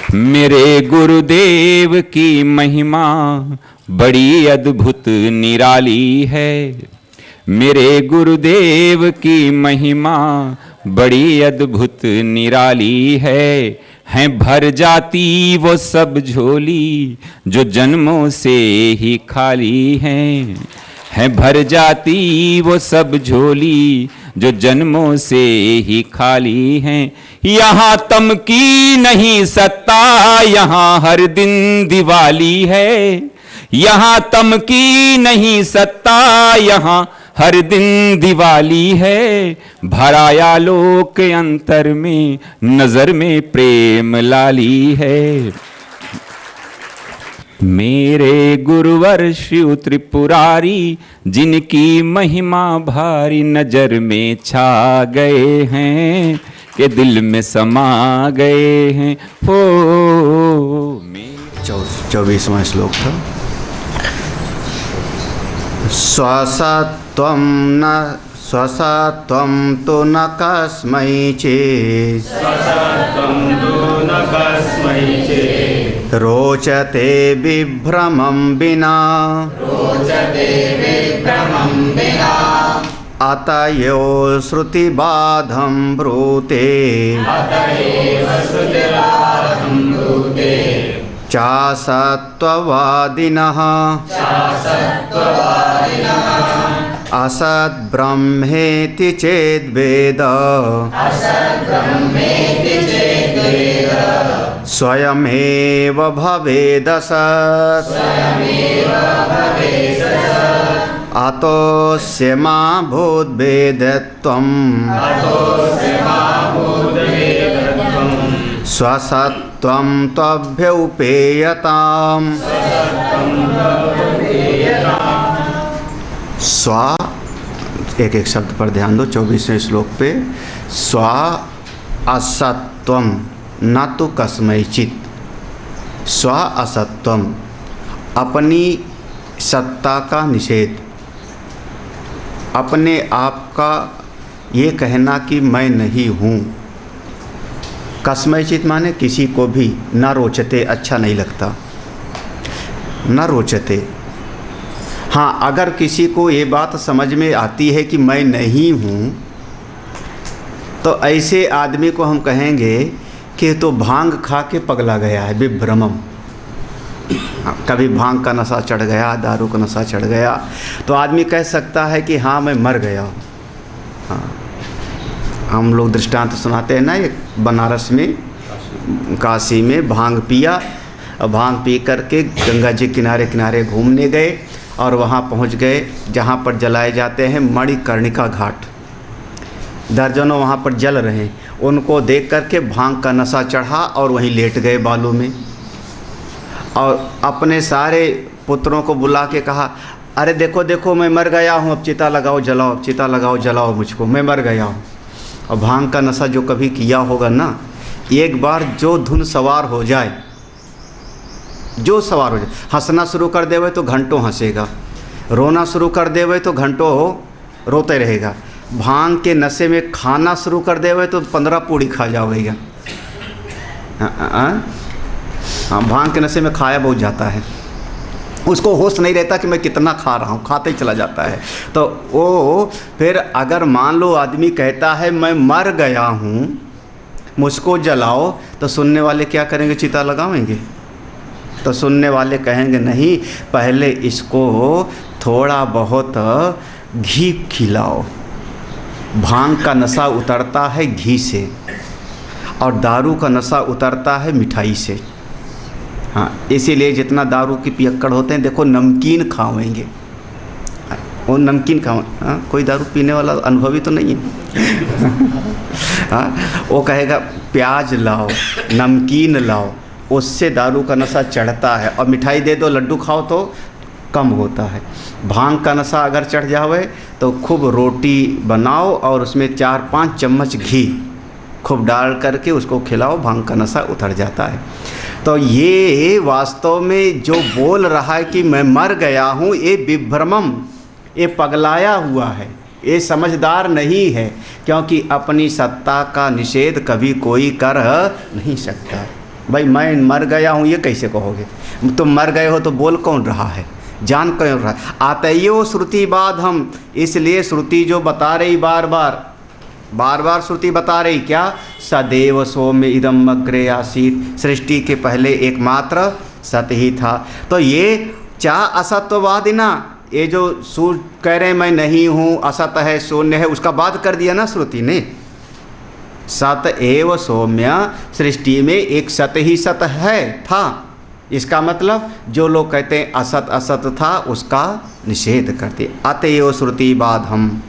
मेरे गुरुदेव की महिमा बड़ी अद्भुत निराली है। मेरे गुरुदेव की महिमा बड़ी अद्भुत निराली है भर जाती वो सब झोली जो जन्मों से ही खाली है भर जाती वो सब झोली जो जन्मों से ही खाली हैं। यहाँ तम की नहीं सत्ता, यहाँ हर दिन दिवाली है। यहाँ तम की नहीं सत्ता, यहाँ हर दिन दिवाली है। भराया लोक अंतर में, नजर में प्रेम लाली है। मेरे गुरुवर शिव त्रिपुरारी, जिनकी महिमा भारी नजर में छा गए हैं, के दिल में समा गए हैं। हो 24वां श्लोक था। स्वसत्वं न स्वसत्वं तो न कस्मैचित् रोचते विभ्रमं विना अतएव श्रुतिबाधं ब्रूते चासत्त्ववादिनः असद्ब्रह्मेति चेद्वेद स्वयमेव भवेदसत् अतोऽस्य मा भूद्वेदत्वम् स्वसत्वं त्वभ्युपेयताम्। स्व एक एक शब्द पर ध्यान दो। 24वें श्लोक पे स्व असत्वम न तो कस्मैचित्। स्व असत्वम अपनी सत्ता का निषेध, अपने आप का ये कहना कि मैं नहीं हूँ। कस्मैचित् माने किसी को भी न रोचते, अच्छा नहीं लगता, न रोचते। हाँ, अगर किसी को ये बात समझ में आती है कि मैं नहीं हूँ, तो ऐसे आदमी को हम कहेंगे कि तो भांग खा के पगला गया है, विभ्रमम। कभी भांग का नशा चढ़ गया, दारू का नशा चढ़ गया, तो आदमी कह सकता है कि हाँ मैं मर गया हूँ। हाँ, हम लोग दृष्टांत सुनाते हैं ना, एक बनारस में, काशी में भांग पिया और भांग पी करके गंगा जी किनारे किनारे घूमने गए और वहाँ पहुँच गए जहाँ पर जलाए जाते हैं मणिकर्णिका घाट। दर्जनों वहाँ पर जल रहे हैं, उनको देख करके भांग का नशा चढ़ा और वहीं लेट गए बालू में। और अपने सारे पुत्रों को बुला के कहा, अरे देखो देखो मैं मर गया हूँ, अब चिता लगाओ जलाओ, चिता लगाओ जलाओ मुझको, मैं मर गया हूँ। और भांग का नशा जो कभी किया होगा ना, एक बार जो धुन सवार हो जाए, जो सवार हो जाए, हंसना शुरू कर देवे तो घंटों हंसेगा, रोना शुरू कर देवे तो घंटों रोते रहेगा। भांग के नशे में खाना शुरू कर देवे तो 15 पूड़ी खा जाओगे। हाँ, भांग के नशे में खाया बहुत जाता है, उसको होश नहीं रहता कि मैं कितना खा रहा हूँ, खाते ही चला जाता है। तो वो फिर अगर मान लो आदमी कहता है मैं मर गया हूँ, मुझको जलाओ, तो सुनने वाले क्या करेंगे? चिता लगाएंगे? तो सुनने वाले कहेंगे नहीं, पहले इसको थोड़ा बहुत घी खिलाओ। भांग का नशा उतरता है घी से, और दारू का नशा उतरता है मिठाई से। हाँ, इसीलिए जितना दारू की पियक्कड़ होते हैं, देखो नमकीन खावेंगे, वो नमकीन खाओ। हाँ, कोई दारू पीने वाला अनुभवी तो नहीं है। हाँ, वो कहेगा प्याज लाओ, नमकीन लाओ, उससे दारू का नशा चढ़ता है। और मिठाई दे दो, लड्डू खाओ तो कम होता है। भांग का नशा अगर चढ़ जावे तो खूब रोटी बनाओ और उसमें 4-5 चम्मच घी खूब डाल करके उसको खिलाओ, भांग का नशा उतर जाता है। तो ये वास्तव में जो बोल रहा है कि मैं मर गया हूँ, ये विभ्रमम, ये पगलाया हुआ है, ये समझदार नहीं है, क्योंकि अपनी सत्ता का निषेध कभी कोई कर नहीं सकता। भाई मैं मर गया हूँ ये कैसे कहोगे? तुम मर गए हो तो बोल कौन रहा है, जान कौन रहा है? आतयो श्रुति बाद हम, इसलिए श्रुति जो बता रही बार बार श्रुति बता रही क्या, सदैव सौम्य इदम अग्रे आसीत, सृष्टि के पहले एकमात्र सत ही था। तो ये चाह असत्ववादी ना, ये जो सूर्य कह रहे हैं मैं नहीं हूँ, असत है, शून्य है, उसका बात कर दिया ना श्रुति ने। सत एव सौम्य, सृष्टि में एक सत ही सत है था। इसका मतलब जो लोग कहते हैं असत असत था उसका निषेध करते। अतएव श्रुति बाद हम,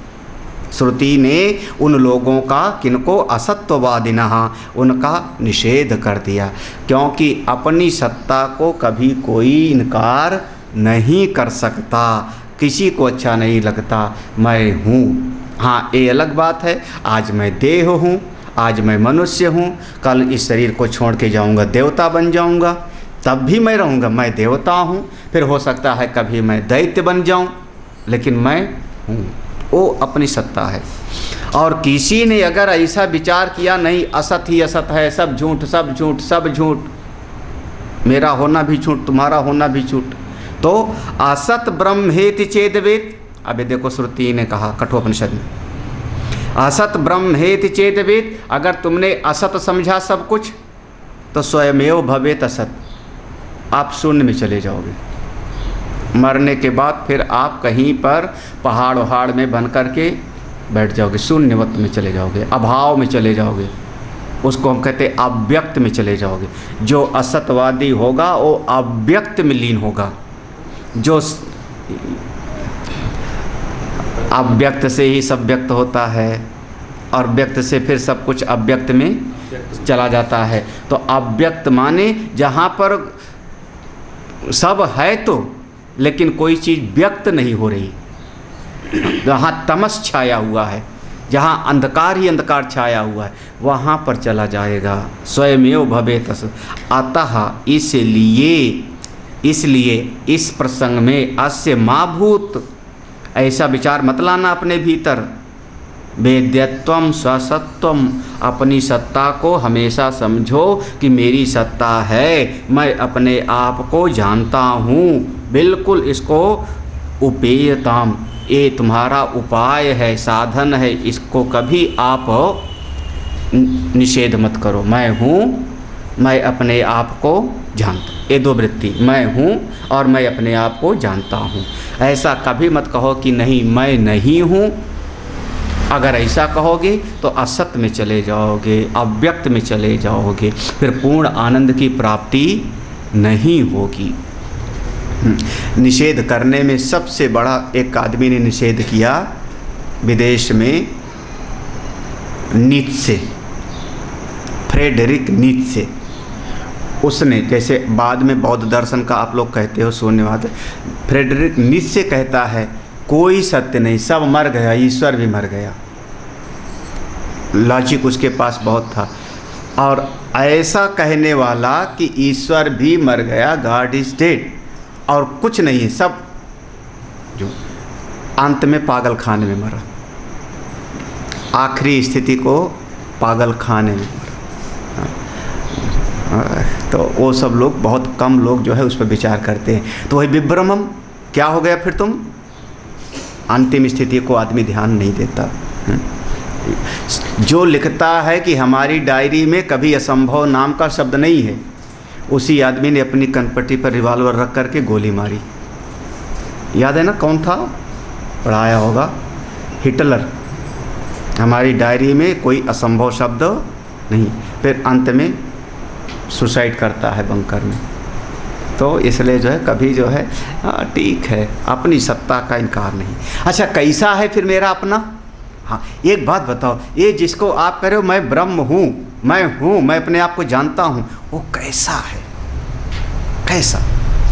श्रुति ने उन लोगों का, किनको, असत्ववादिनः, उनका निषेध कर दिया, क्योंकि अपनी सत्ता को कभी कोई इनकार नहीं कर सकता। किसी को अच्छा नहीं लगता मैं हूँ। हाँ, ये अलग बात है, आज मैं देह हूँ, आज मैं मनुष्य हूँ, कल इस शरीर को छोड़ के जाऊँगा, देवता बन जाऊँगा, तब भी मैं रहूँगा, मैं देवता हूँ। फिर हो सकता है कभी मैं दैत्य बन जाऊँ, लेकिन मैं हूँ। वो अपनी सत्ता है। और किसी ने अगर ऐसा विचार किया नहीं, असत ही असत है, सब झूठ सब झूठ सब झूठ, मेरा होना भी झूठ, तुम्हारा होना भी झूठ, तो असत ब्रह्मेति चेदवेत। अबे देखो श्रुति ने कहा कठोपनिषद में, असत ब्रह्मेति चेदवेत, अगर तुमने असत समझा सब कुछ तो स्वयमेव भवेत असत, आप शून्य में चले जाओगे। मरने के बाद फिर आप कहीं पर पहाड़ वहाड़ में बन कर के बैठ जाओगे, शून्यवत में चले जाओगे, अभाव में चले जाओगे, उसको हम कहते हैं अव्यक्त में चले जाओगे। जो असतवादी होगा वो अव्यक्त में लीन होगा, जो अव्यक्त से ही सब व्यक्त होता है और व्यक्त से फिर सब कुछ अव्यक्त में चला जाता है। तो अव्यक्त माने जहाँ पर सब है तो, लेकिन कोई चीज़ व्यक्त नहीं हो रही, जहाँ तमस छाया हुआ है, जहाँ अंधकार ही अंधकार छाया हुआ है, वहाँ पर चला जाएगा। स्वयमेव भवेत असत। अतः इसलिए इस प्रसंग में अस्य मा भूत, ऐसा विचार मत लाना अपने भीतर। वेद्यत्वम स्वसत्वम, अपनी सत्ता को हमेशा समझो कि मेरी सत्ता है, मैं अपने आप को जानता हूँ, बिल्कुल इसको उपेयताम, ये तुम्हारा उपाय है, साधन है, इसको कभी आप निषेध मत करो। मैं हूँ, मैं अपने आप को जानता, ये दो वृत्ति, मैं हूँ और मैं अपने आप को जानता हूँ। ऐसा कभी मत कहो कि नहीं मैं नहीं हूँ। अगर ऐसा कहोगे तो असत में चले जाओगे, अव्यक्त में चले जाओगे, फिर पूर्ण आनंद की प्राप्ति नहीं होगी। निषेध करने में सबसे बड़ा एक आदमी ने निषेध किया विदेश में, नीत्शे, फ्रेडरिक नीत्शे। उसने, जैसे बाद में बौद्ध दर्शन का आप लोग कहते हो शून्यवाद, फ्रेडरिक नीत्शे कहता है कोई सत्य नहीं, सब मर गया, ईश्वर भी मर गया। लॉजिक उसके पास बहुत था। और ऐसा कहने वाला कि ईश्वर भी मर गया, गॉड इज डेड, और कुछ नहीं है, सब जो अंत में पागल खाने में मरा, आखिरी स्थिति को पागल खाने में मरा। तो वो सब लोग, बहुत कम लोग जो है उस पर विचार करते हैं। तो वही विभ्रमम, क्या हो गया फिर तुम, अंतिम स्थिति को आदमी ध्यान नहीं देता। जो लिखता है कि हमारी डायरी में कभी असंभव नाम का शब्द नहीं है, उसी आदमी ने अपनी कनपट्टी पर रिवॉल्वर रख करके गोली मारी। याद है ना कौन था, पढ़ाया होगा, हिटलर। हमारी डायरी में कोई असंभव शब्द नहीं, फिर अंत में सुसाइड करता है बंकर में। तो इसलिए जो है कभी जो है ठीक है, अपनी सत्ता का इनकार नहीं। अच्छा, कैसा है फिर मेरा अपना? हाँ, एक बात बताओ, ये जिसको आप कह रहे हो मैं ब्रह्म हूँ, मैं हूँ, मैं अपने आप को जानता हूँ, वो कैसा है? कैसा?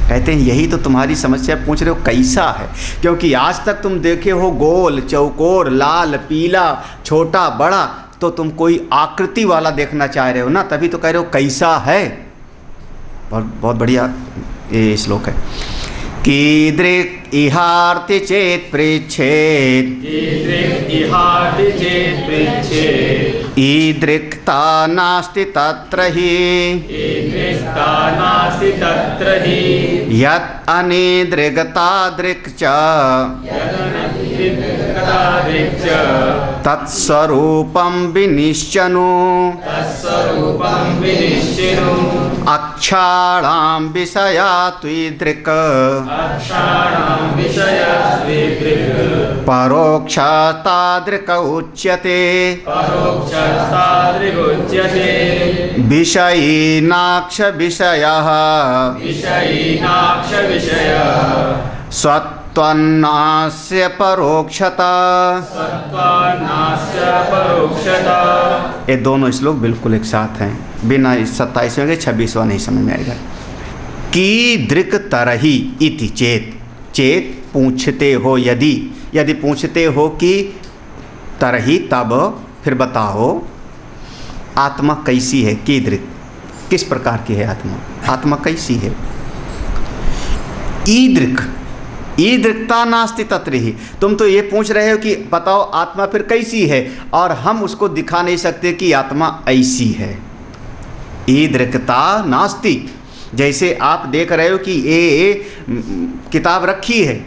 कहते हैं यही तो तुम्हारी समस्या, पूछ रहे हो कैसा है, क्योंकि आज तक तुम देखे हो गोल, चौकोर, लाल, पीला, छोटा, बड़ा, तो तुम कोई आकृति वाला देखना चाह रहे हो ना, तभी तो कह रहे हो कैसा है। बहुत बहुत बढ़िया ये श्लोक है कीदृक् इहार्ति चेत् पृच्छेत् कीदृक् इहार्ति चेत् पृच्छेत् ईदृक्ता नास्ति तत्र हि ईदृक्ता नास्ति तत्र हि यत् अनीदृक्तादृक् च यदनिदृक्तादृक् च तत्स्वरूपं विनिश्चनु तत्स्वरूपं विनिश्चिनु अक्षाणां विषया त्विदृक् अक्षाणां विषयस्वीदृक् परोक्षतादृक् उच्यते परोक्षस्तादृगुच्यते विषयीनाक्ष विषयः विषयीनाक्ष विषयः स्वत्वन्नास्य परोक्षता। सत्त्वान्नास्य परोक्षता। ये दोनों श्लोक बिल्कुल एक साथ हैं, बिना इस 27वें के 26वां नहीं समझ में आएगा। कीदृक् तरहि इति चेत, चेत पूछते हो, यदि पूछते हो कि तरहि तब, फिर बताओ आत्मा कैसी है। कीदृक् किस प्रकार की है आत्मा, आत्मा कैसी है। ईदृक् ईदृक्ता नास्ति तत्र ही, तुम तो ये पूछ रहे हो कि बताओ आत्मा फिर कैसी है, और हम उसको दिखा नहीं सकते कि आत्मा ऐसी है। ईदृक्ता नास्ति, जैसे आप देख रहे हो कि ये किताब रखी है,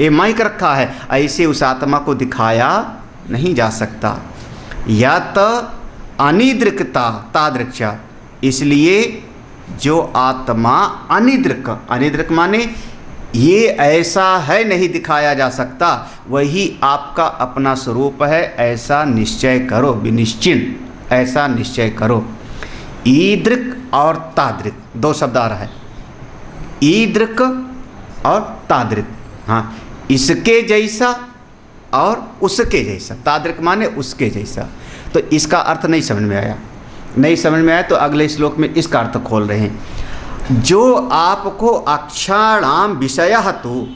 ये माइक रखा है, ऐसे उस आत्मा को दिखाया नहीं जा सकता। या तो अनिदृक्ता तादृक्ष, इसलिए जो आत्मा अनिदृक, अनिदृक माने ये ऐसा है नहीं दिखाया जा सकता, वही आपका अपना स्वरूप है, ऐसा निश्चय करो, विनिश्चिन ऐसा निश्चय करो। ईदृक और तादृक दो शब्द आ रहा है, ईदृक और तादृक। हाँ, इसके जैसा और उसके जैसा, तादृक माने उसके जैसा। तो इसका अर्थ नहीं समझ में आया, नहीं समझ में आया तो अगले श्लोक में इसका अर्थ खोल रहे हैं। जो आपको अक्षाणाम विषयः तो,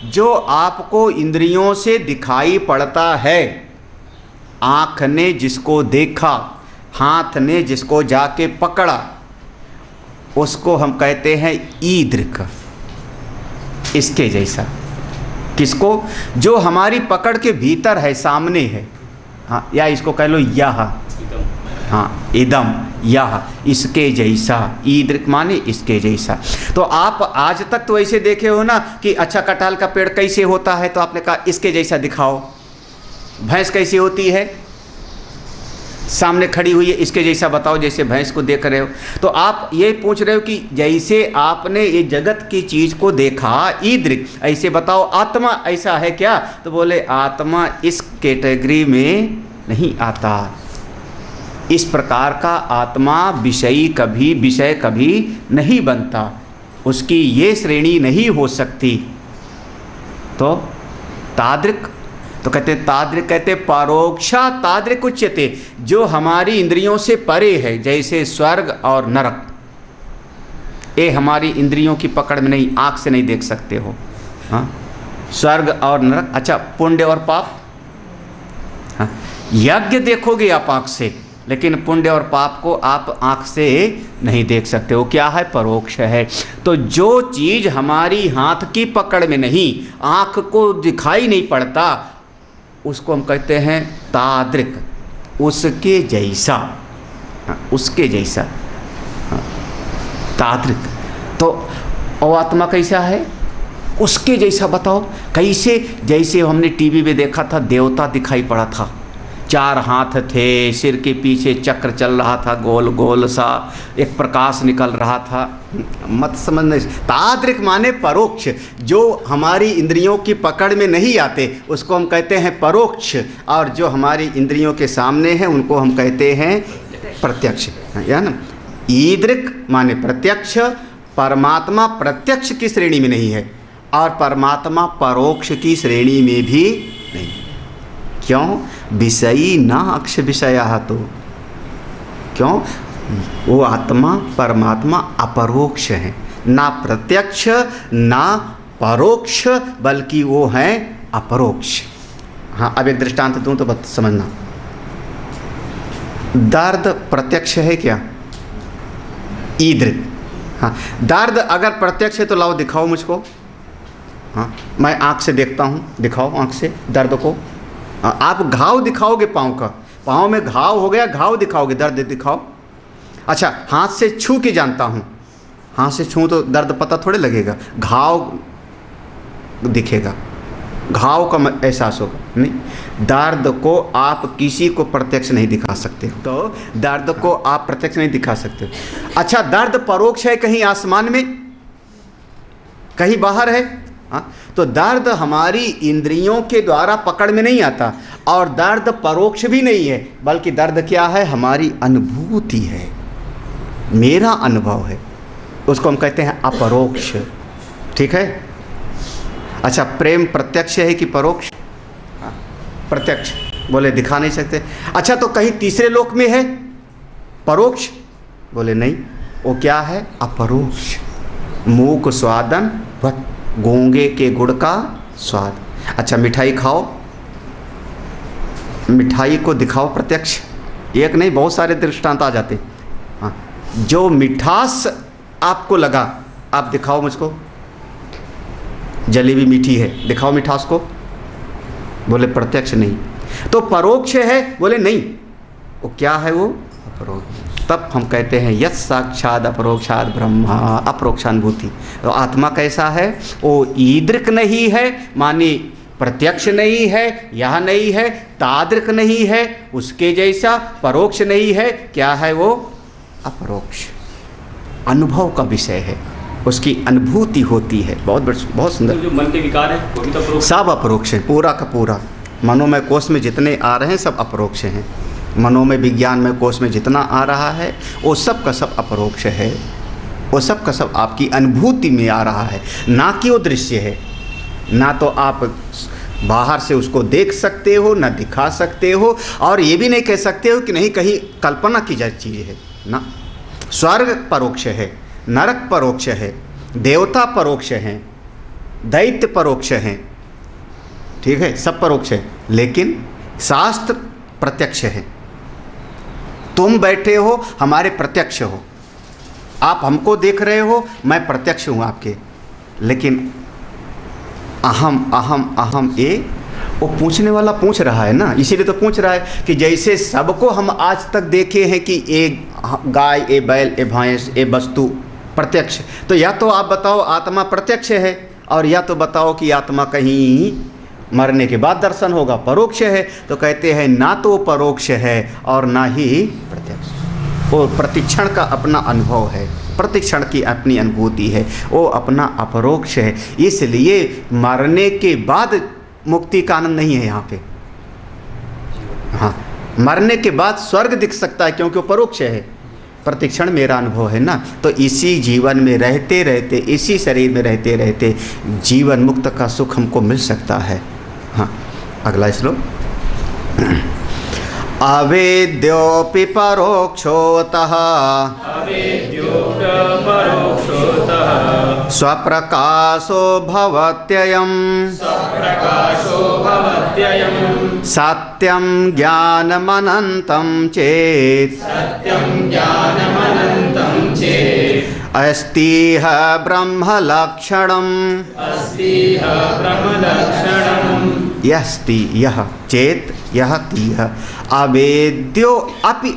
जो आपको इंद्रियों से दिखाई पड़ता है, आँख ने जिसको देखा, हाथ ने जिसको जाके पकड़ा, उसको हम कहते हैं ईदृक, इसके जैसा। किसको? जो हमारी पकड़ के भीतर है, सामने है। हाँ, या इसको कह लो यह, हाँ इदम, यह इसके जैसा। ईदृक माने इसके जैसा। तो आप आज तक तो ऐसे देखे हो ना कि अच्छा कटहल का पेड़ कैसे होता है, तो आपने कहा इसके जैसा दिखाओ। भैंस कैसी होती है, सामने खड़ी हुई है, इसके जैसा बताओ, जैसे भैंस को देख रहे हो। तो आप ये पूछ रहे हो कि जैसे आपने ये जगत की चीज़ को देखा ईदृक, ऐसे बताओ आत्मा ऐसा है क्या। तो बोले आत्मा इस कैटेगरी में नहीं आता। इस प्रकार का आत्मा विषय कभी नहीं बनता, उसकी ये श्रेणी नहीं हो सकती। तो तादृक, तो कहते तादृक, कहते परोक्षा तादृक उच्यते, जो हमारी इंद्रियों से परे है, जैसे स्वर्ग और नरक। ये हमारी इंद्रियों की पकड़ में नहीं, आँख से नहीं देख सकते हो। हाँ, स्वर्ग और नरक। अच्छा, पुण्य और पाप, हाँ, यज्ञ देखोगे आप आँख से, लेकिन पुण्य और पाप को आप आँख से नहीं देख सकते हो। क्या है? परोक्ष है। तो जो चीज़ हमारी हाथ की पकड़ में नहीं, आँख को दिखाई नहीं पड़ता, उसको हम कहते हैं तादृक, उसके जैसा। हाँ, उसके जैसा, हाँ, तादृक। तो वो आत्मा कैसा है? उसके जैसा बताओ कैसे? जैसे हमने टीवी में देखा था, देवता दिखाई पड़ा था, 4 हाथ थे, सिर के पीछे चक्र चल रहा था, गोल गोल सा, एक प्रकाश निकल रहा था। मत समझने। तादृक माने परोक्ष, जो हमारी इंद्रियों की पकड़ में नहीं आते उसको हम कहते हैं परोक्ष, और जो हमारी इंद्रियों के सामने हैं उनको हम कहते हैं प्रत्यक्ष, है ना। ईदृक माने प्रत्यक्ष। परमात्मा प्रत्यक्ष की श्रेणी में नहीं है, और परमात्मा परोक्ष की श्रेणी में भी नहीं। क्यों? विषयी ना अक्ष विषया, तो क्यों? वो आत्मा परमात्मा अपरोक्ष है, ना प्रत्यक्ष ना परोक्ष, बल्कि वो है अपरोक्ष। हाँ, अब एक दृष्टांत दूं तो बत समझना। दर्द प्रत्यक्ष है क्या? ईदृक। हाँ, दर्द अगर प्रत्यक्ष है तो लाओ दिखाओ मुझको। हाँ, मैं आँख से देखता हूँ, दिखाओ आँख से दर्द को। आप घाव दिखाओगे पाँव का, पाँव में घाव हो गया, घाव दिखाओगे, दर्द दिखाओ। अच्छा, हाथ से छू के जानता हूँ, हाथ से छूँ तो दर्द पता थोड़े लगेगा, घाव दिखेगा, घाव का एहसास होगा। नहीं, दर्द को आप किसी को प्रत्यक्ष नहीं दिखा सकते, तो दर्द को आप प्रत्यक्ष नहीं दिखा सकते। अच्छा, दर्द परोक्ष है, कहीं आसमान में, कहीं बाहर है। हाँ, तो दर्द हमारी इंद्रियों के द्वारा पकड़ में नहीं आता, और दर्द परोक्ष भी नहीं है, बल्कि दर्द क्या है, हमारी अनुभूति है, मेरा अनुभव है, उसको हम कहते हैं अपरोक्ष। ठीक है। अच्छा, प्रेम प्रत्यक्ष है कि परोक्ष? प्रत्यक्ष, बोले दिखा नहीं सकते। अच्छा, तो कहीं तीसरे लोक में है परोक्ष? बोले नहीं, वो क्या है, अपरोक्ष। मूक स्वादन वत, गूंगे के गुड़ का स्वाद। अच्छा, मिठाई खाओ, मिठाई को दिखाओ प्रत्यक्ष, एक नहीं बहुत सारे दृष्टांत आ जाते। हाँ, जो मिठास आपको लगा आप दिखाओ मुझको, जलेबी मीठी है, दिखाओ मिठास को। बोले प्रत्यक्ष नहीं। तो परोक्ष है? बोले नहीं, वो क्या है, वो अपरोक्ष। तब हम कहते हैं यत् साक्षात अपरोक्षात ब्रह्मा, अपरोक्षानुभूति। तो आत्मा कैसा है, वो ईदृक नहीं है, माने प्रत्यक्ष नहीं है, यह नहीं है, तादृक नहीं है, उसके जैसा परोक्ष नहीं है, क्या है वो, अपरोक्ष। अनुभव का विषय है, उसकी अनुभूति होती है। बहुत सुंदर। जो मन के विकार है वो भी तो अपरोक्ष, सब अपरोक्ष है, पूरा का पूरा। मनोमय कोश में जितने आ रहे हैं सब अपरोक्ष हैं। मनोमय विज्ञान में कोश में जितना आ रहा है वो सब का सब अपरोक्ष है, वो सब का सब आपकी अनुभूति में आ रहा है, ना कि वो दृश्य है। ना तो आप बाहर से उसको देख सकते हो, ना दिखा सकते हो, और ये भी नहीं कह सकते हो कि नहीं कहीं कल्पना की जाए चीज़ है ना। स्वर्ग परोक्ष है, नरक परोक्ष है, देवता परोक्ष हैं, दैत्य परोक्ष हैं, ठीक है, सब परोक्ष है, लेकिन शास्त्र प्रत्यक्ष है। तुम बैठे हो, हमारे प्रत्यक्ष हो, आप हमको देख रहे हो, मैं प्रत्यक्ष हूँ आपके, लेकिन अहम अहम अहम ये वो पूछने वाला पूछ रहा है ना, इसीलिए तो पूछ रहा है कि जैसे सबको हम आज तक देखे हैं कि एक गाय, ए बैल, ए भैंस, ए वस्तु प्रत्यक्ष, तो या तो आप बताओ आत्मा प्रत्यक्ष है, और या तो बताओ कि आत्मा कहीं मरने के बाद दर्शन होगा, परोक्ष है। तो कहते हैं ना तो परोक्ष है और ना ही प्रत्यक्ष, वो प्रतिक्षण का अपना अनुभव है, प्रतिक्षण की अपनी अनुभूति है, वो अपना अपरोक्ष है। इसलिए मरने के बाद मुक्ति का आनंद नहीं है यहाँ पे। हाँ, मरने के बाद स्वर्ग दिख सकता है क्योंकि वो परोक्ष है, प्रतिक्षण मेरा अनुभव है ना। तो इसी जीवन में रहते रहते, इसी शरीर में रहते रहते जीवन मुक्त का सुख हमको मिल सकता है। हाँ, अगला श्लोक। अवेद्योऽपि परोक्षोतः स्वप्रकाशो भवत्ययम् सत्यं ज्ञानमनन्तं चेत् अस्तिह ब्रह्मलक्षणम् यस्ति यह चेत यह तीह अवेद्यो अपि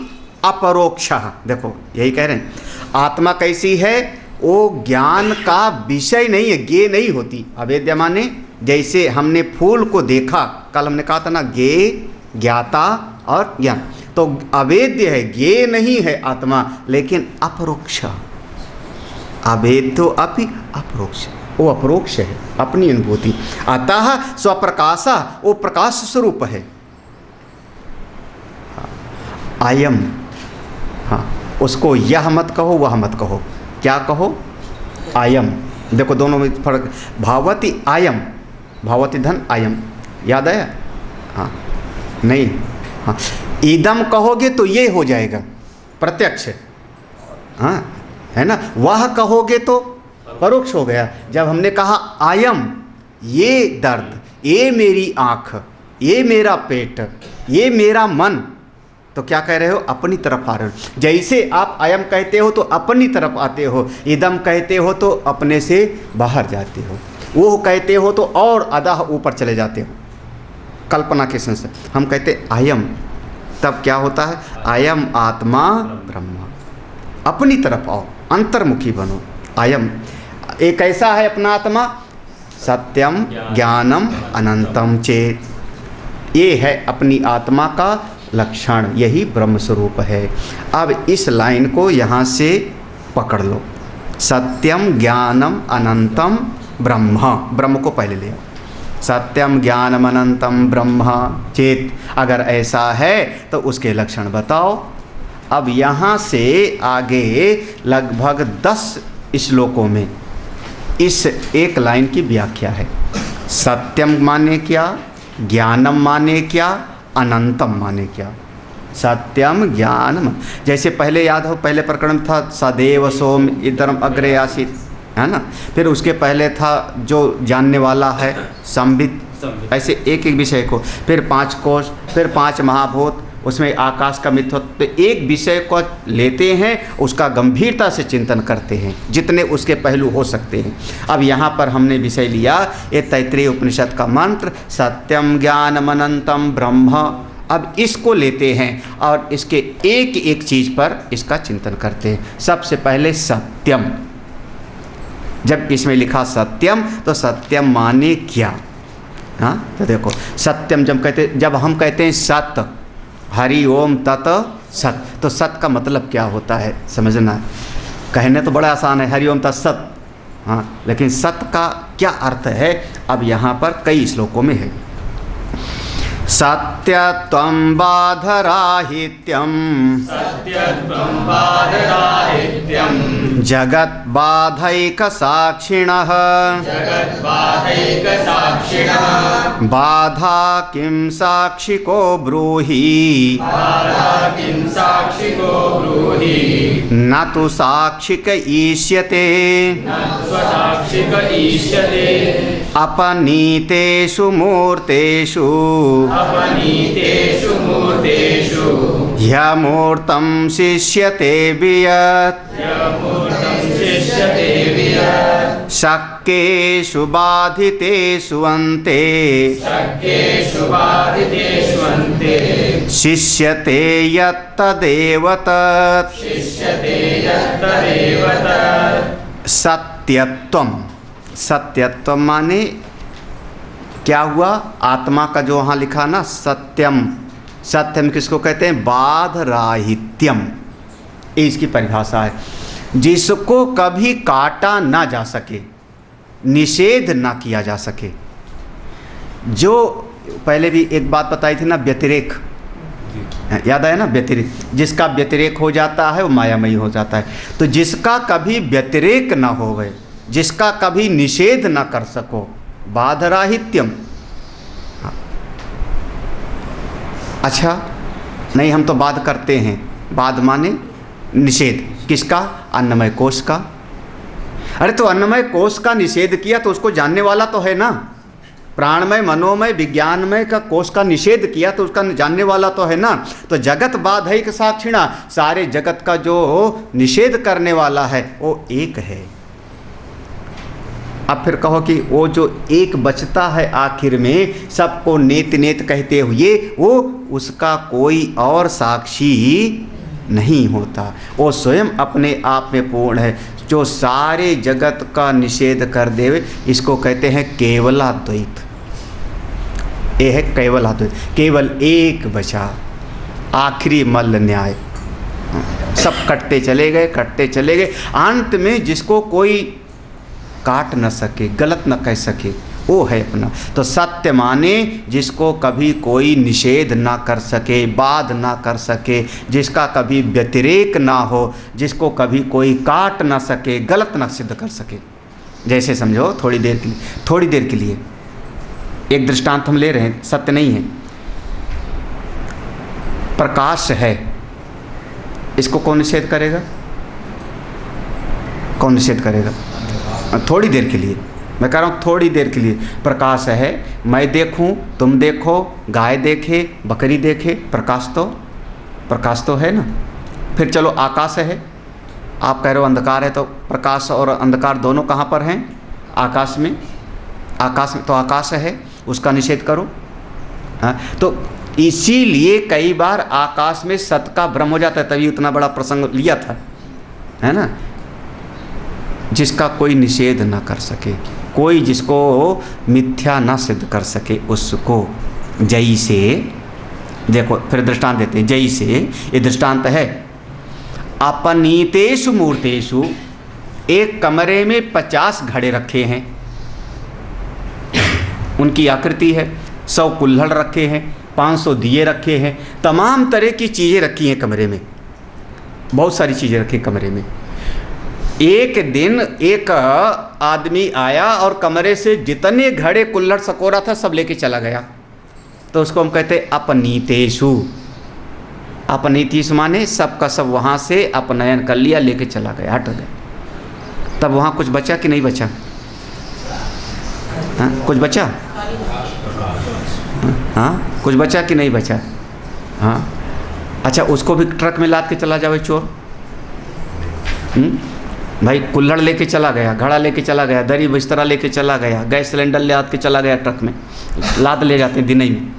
अपरोक्षः। देखो यही कह रहे हैं, आत्मा कैसी है, वो ज्ञान का विषय नहीं है, ज्ञेय नहीं होती। अवेद्य माने जैसे हमने फूल को देखा, कल हमने कहा था ना, ज्ञेय, ज्ञाता और ज्ञान। तो अवेद्य है, ज्ञेय नहीं है आत्मा, लेकिन अपरोक्ष। अवेद्यो अपि अपरोक्ष, वो अपरोक्ष है, अपनी अनुभूति। अतः स्वप्रकाशा, वो प्रकाश स्वरूप है। आयम, हाँ, उसको यह मत कहो, वह मत कहो, क्या कहो, आयम। देखो दोनों में फर्क, भावती आयम, भावती धन आयम, याद आया? हाँ, नहीं, हाँ, इदम कहोगे तो ये हो जाएगा प्रत्यक्ष, हाँ, है ना। वह कहोगे तो परोक्ष हो गया। जब हमने कहा आयम, ये दर्द, ये मेरी आँख, ये मेरा पेट, ये मेरा मन, तो क्या कह रहे हो, अपनी तरफ आ रहे हो। जैसे आप अयम कहते हो तो अपनी तरफ आते हो, इदम कहते हो तो अपने से बाहर जाते हो। वो कहते हो तो और अदह ऊपर चले जाते हो कल्पना के संस। हम कहते अयम, तब क्या होता है? अयम आत्मा ब्रह्म। अपनी तरफ आओ, अंतर्मुखी बनो। अयम एक ऐसा है अपना आत्मा, सत्यम ज्ञानम अनंतम चेत। ये है अपनी आत्मा का लक्षण, यही ब्रह्म स्वरूप है। अब इस लाइन को यहाँ से पकड़ लो, सत्यम ज्ञानम अनंतम ब्रह्म। ब्रह्म को पहले ले आओ, सत्यम ज्ञानम अनंतम ब्रह्म चेत। अगर ऐसा है तो उसके लक्षण बताओ। अब यहाँ से आगे लगभग 10 श्लोकों में इस एक लाइन की व्याख्या है। सत्यम माने क्या, ज्ञानम माने क्या, अनंतम माने क्या। सत्यम ज्ञानम, जैसे पहले याद हो, पहले प्रकरण था सदैव सोम इदरम अग्रे आसीत, है ना। फिर उसके पहले था जो जानने वाला है संबित, ऐसे एक एक विषय को। फिर 5 कोश, फिर 5 महाभूत, उसमें आकाश का मिथ्व। तो एक विषय को लेते हैं, उसका गंभीरता से चिंतन करते हैं, जितने उसके पहलू हो सकते हैं। अब यहाँ पर हमने विषय लिया ये तैत्तिरीय उपनिषद का मंत्र सत्यम ज्ञानम अनंतम ब्रह्म। अब इसको लेते हैं और इसके एक एक चीज़ पर इसका चिंतन करते हैं। सबसे पहले सत्यम, जब इसमें लिखा सत्यम तो सत्यम माने क्या? हाँ, तो देखो सत्यम जब हम कहते हैं सत्य, हरि ओम तत् सत, तो सत का मतलब क्या होता है समझना है। कहने तो बड़ा आसान है हरि ओम तत् सत, हाँ, लेकिन सत का क्या अर्थ है अब यहाँ पर कई श्लोकों में है। सत्यत्वं बाधराहित्यं जगत् बाधैक साक्षिणः बाधा किं साक्षिको ब्रूहि न तु साक्षिक ईष्यते अपनीतेषु मूर्तेषु ह्यमूर्तं शिष्यते वियत् शक्येषु बाधितेषु अन्ते शिष्यते यत्तदेव तत्। सत्यत्वम, सत्यत्व माने क्या हुआ? आत्मा का जो वहाँ लिखा ना सत्यम, सत्यम किसको कहते हैं? बाधराहित्यम, ये इसकी परिभाषा है। जिसको कभी काटा ना जा सके, निषेध ना किया जा सके। जो पहले भी एक बात बताई थी ना, व्यतिरेक, याद आया ना? व्यतिरेक, जिसका व्यतिरेक हो जाता है वो मायामयी हो जाता है। तो जिसका कभी व्यतिरेक ना हो गए, जिसका कभी निषेध ना कर सको, बाधराहित्यम। अच्छा नहीं, हम तो बाध करते हैं। बाध माने निषेध, किसका? अन्नमय कोश का। अरे तो अन्नमय कोश का निषेध किया तो उसको जानने वाला तो है ना। प्राणमय, मनोमय, विज्ञानमय का कोश का निषेध किया तो उसका जानने वाला तो है ना। तो जगत बाधैक साक्षिणा, सारे जगत का जो निषेध करने वाला है वो एक है। अब फिर कहो कि वो जो एक बचता है आखिर में, सबको नेत नेत कहते हुए, वो उसका कोई और साक्षी नहीं होता। वो स्वयं अपने आप में पूर्ण है, जो सारे जगत का निषेध कर देवे। इसको कहते हैं केवलाद्वैत। ये है केवलाद्वैत, केवल एक बचा, आखिरी मल्ल न्याय। सब कटते चले गए, कटते चले गए, अंत में जिसको कोई काट न सके, गलत न कह सके, वो है अपना। तो सत्य माने जिसको कभी कोई निषेध ना कर सके, बाध ना कर सके, जिसका कभी व्यतिरेक ना हो, जिसको कभी कोई काट ना सके, गलत ना सिद्ध कर सके। जैसे समझो थोड़ी देर के लिए एक दृष्टांत हम ले रहे हैं, सत्य नहीं है। प्रकाश है, इसको कौन निषेध करेगा? कौन निषेध करेगा? थोड़ी देर के लिए, मैं कह रहा हूँ थोड़ी देर के लिए। प्रकाश है, मैं देखूँ, तुम देखो, गाय देखे, बकरी देखे, प्रकाश तो है ना। फिर चलो आकाश है, आप कह रहे हो अंधकार है, तो प्रकाश और अंधकार दोनों कहाँ पर हैं? आकाश में। आकाश में तो आकाश है, उसका निषेध करो। हाँ, तो इसीलिए कई बार आकाश में सत का भ्रम हो जाता है, तभी उतना बड़ा प्रसंग लिया था, है ना। जिसका कोई निषेध ना कर सके, कोई जिसको मिथ्या ना सिद्ध कर सके, उसको जैसे, देखो फिर दृष्टांत देते हैं। जैसे ये दृष्टांत है, अपनीतेषु मूर्तेषु, एक कमरे में 50 घड़े रखे हैं, उनकी आकृति है, 100 कुल्हड़ रखे हैं, 500 दिए रखे हैं, तमाम तरह की चीज़ें रखी हैं कमरे में, बहुत सारी चीज़ें रखी कमरे में। एक दिन एक आदमी आया और कमरे से जितने घड़े कुल्हड़ सकोरा था सब लेके चला गया। तो उसको हम कहते अपनीतेषु। अपनीतिश माने सब का सब वहाँ से अपनयन कर लिया, लेके चला गया, हट गया। तब वहाँ कुछ बचा कि नहीं बचा? हाँ, कुछ बचा? हाँ, कुछ बचा कि नहीं बचा? हाँ, अच्छा, उसको भी ट्रक में लाद के चला जावे चोर। भाई कुल्हड़ लेके चला गया, घड़ा लेके चला गया, दरी बिस्तरा लेके चला गया, गैस सिलेंडर ले आके चला गया, ट्रक में लाद ले जाते हैं दिन ही में।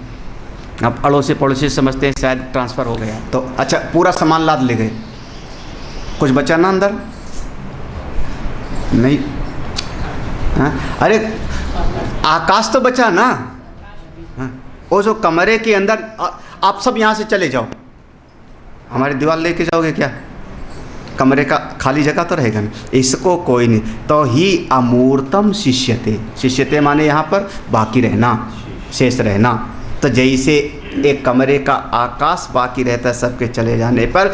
अब अड़ोसी पड़ोसी समझते हैं शायद ट्रांसफ़र हो गया, तो अच्छा पूरा सामान लाद ले गए, कुछ बचा ना अंदर? नहीं। हाँ, अरे आकाश तो बचा ना। हाँ, वो जो कमरे के अंदर, आप सब यहाँ से चले जाओ, हमारी दीवार लेके जाओगे क्या? कमरे का खाली जगह तो रहेगा नहीं, इसको कोई नहीं। तो ही अमूर्तम शिष्यते, शिष्यते माने यहाँ पर बाकी रहना, शेष रहना। तो जैसे एक कमरे का आकाश बाकी रहता है सबके चले जाने पर,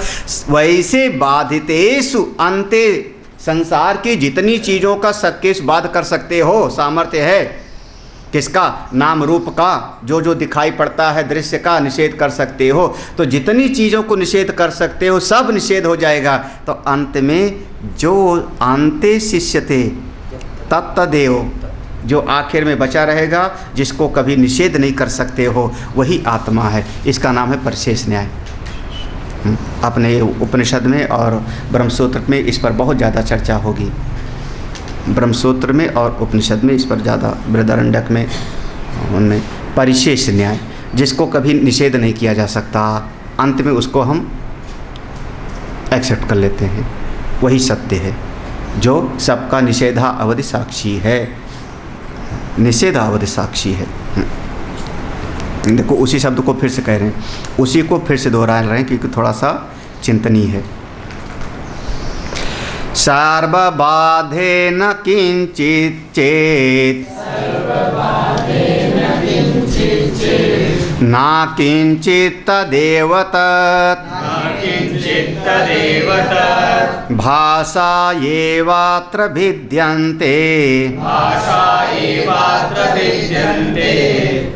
वैसे बाधितेषु अंते, संसार की जितनी चीज़ों का सकेश बाध कर सकते हो, सामर्थ्य है किसका? नाम रूप का, जो जो दिखाई पड़ता है दृश्य का निषेध कर सकते हो। तो जितनी चीज़ों को निषेध कर सकते हो सब निषेध हो जाएगा। तो अंत में जो अंते शिष्यते तत्तदेव, जो आखिर में बचा रहेगा, जिसको कभी निषेध नहीं कर सकते हो, वही आत्मा है। इसका नाम है परिशेष न्याय। अपने उपनिषद में और ब्रह्मसूत्र में इस पर बहुत ज़्यादा चर्चा होगी। ब्रह्मसूत्र में और उपनिषद में इस पर ज़्यादा, बृहदारण्यक में, उनमें परिशेष न्याय, जिसको कभी निषेध नहीं किया जा सकता, अंत में उसको हम एक्सेप्ट कर लेते हैं, वही सत्य है, जो सबका निषेधा अवधि साक्षी है, निषेधा अवधि साक्षी है। देखो उसी शब्द को फिर से कह रहे हैं, उसी को फिर से दोहरा रहे हैं क्योंकि थोड़ा सा चिंतनीय है। सर्वबाधे न किंचित चेत, ना किंचित तदेव तत्, भाषा एवात्र भिद्यन्ते,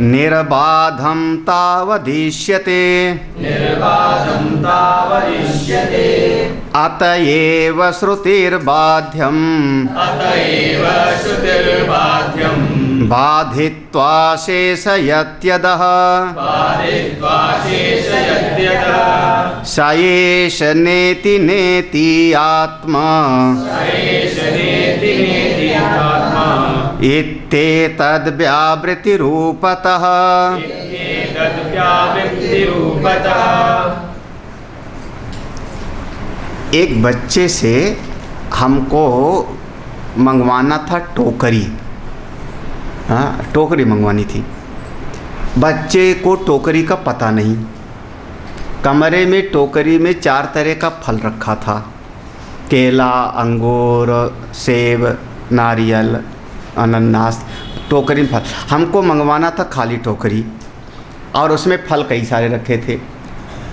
निर्बाधं तावदिष्यते, अतएव श्रुतिर्बाध्यं, बाधित्वा शेषयत्यदः, स एष नेति नेति आत्मा, इत्येतद्व्यावृत्तिरूपतः। एक बच्चे से हमको मंगवाना था टोकरी। हाँ, टोकरी मंगवानी थी। बच्चे को टोकरी का पता नहीं। कमरे में टोकरी में 4 तरह का फल रखा था, केला, अंगूर, सेब, नारियल, अनानास, टोकरी में फल। हमको मंगवाना था खाली टोकरी और उसमें फल कई सारे रखे थे।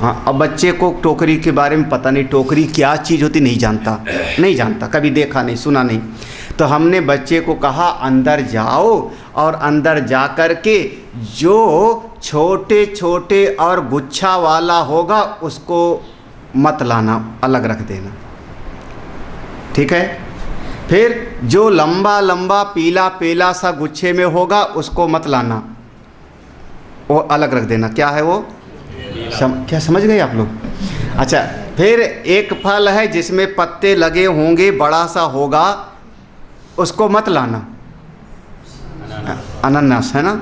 हाँ, अब बच्चे को टोकरी के बारे में पता नहीं, टोकरी क्या चीज़ होती नहीं जानता, कभी देखा नहीं, सुना नहीं। तो हमने बच्चे को कहा अंदर जाओ और अंदर जा कर के जो छोटे छोटे और गुच्छा वाला होगा उसको मत लाना, अलग रख देना, ठीक है। फिर जो लंबा लंबा पीला पीला सा गुच्छे में होगा उसको मत लाना, वो अलग रख देना। क्या है वो? क्या समझ गए आप लोग? अच्छा, फिर एक फल है जिसमें पत्ते लगे होंगे, बड़ा सा होगा, उसको मत लाना। अनानास है ना।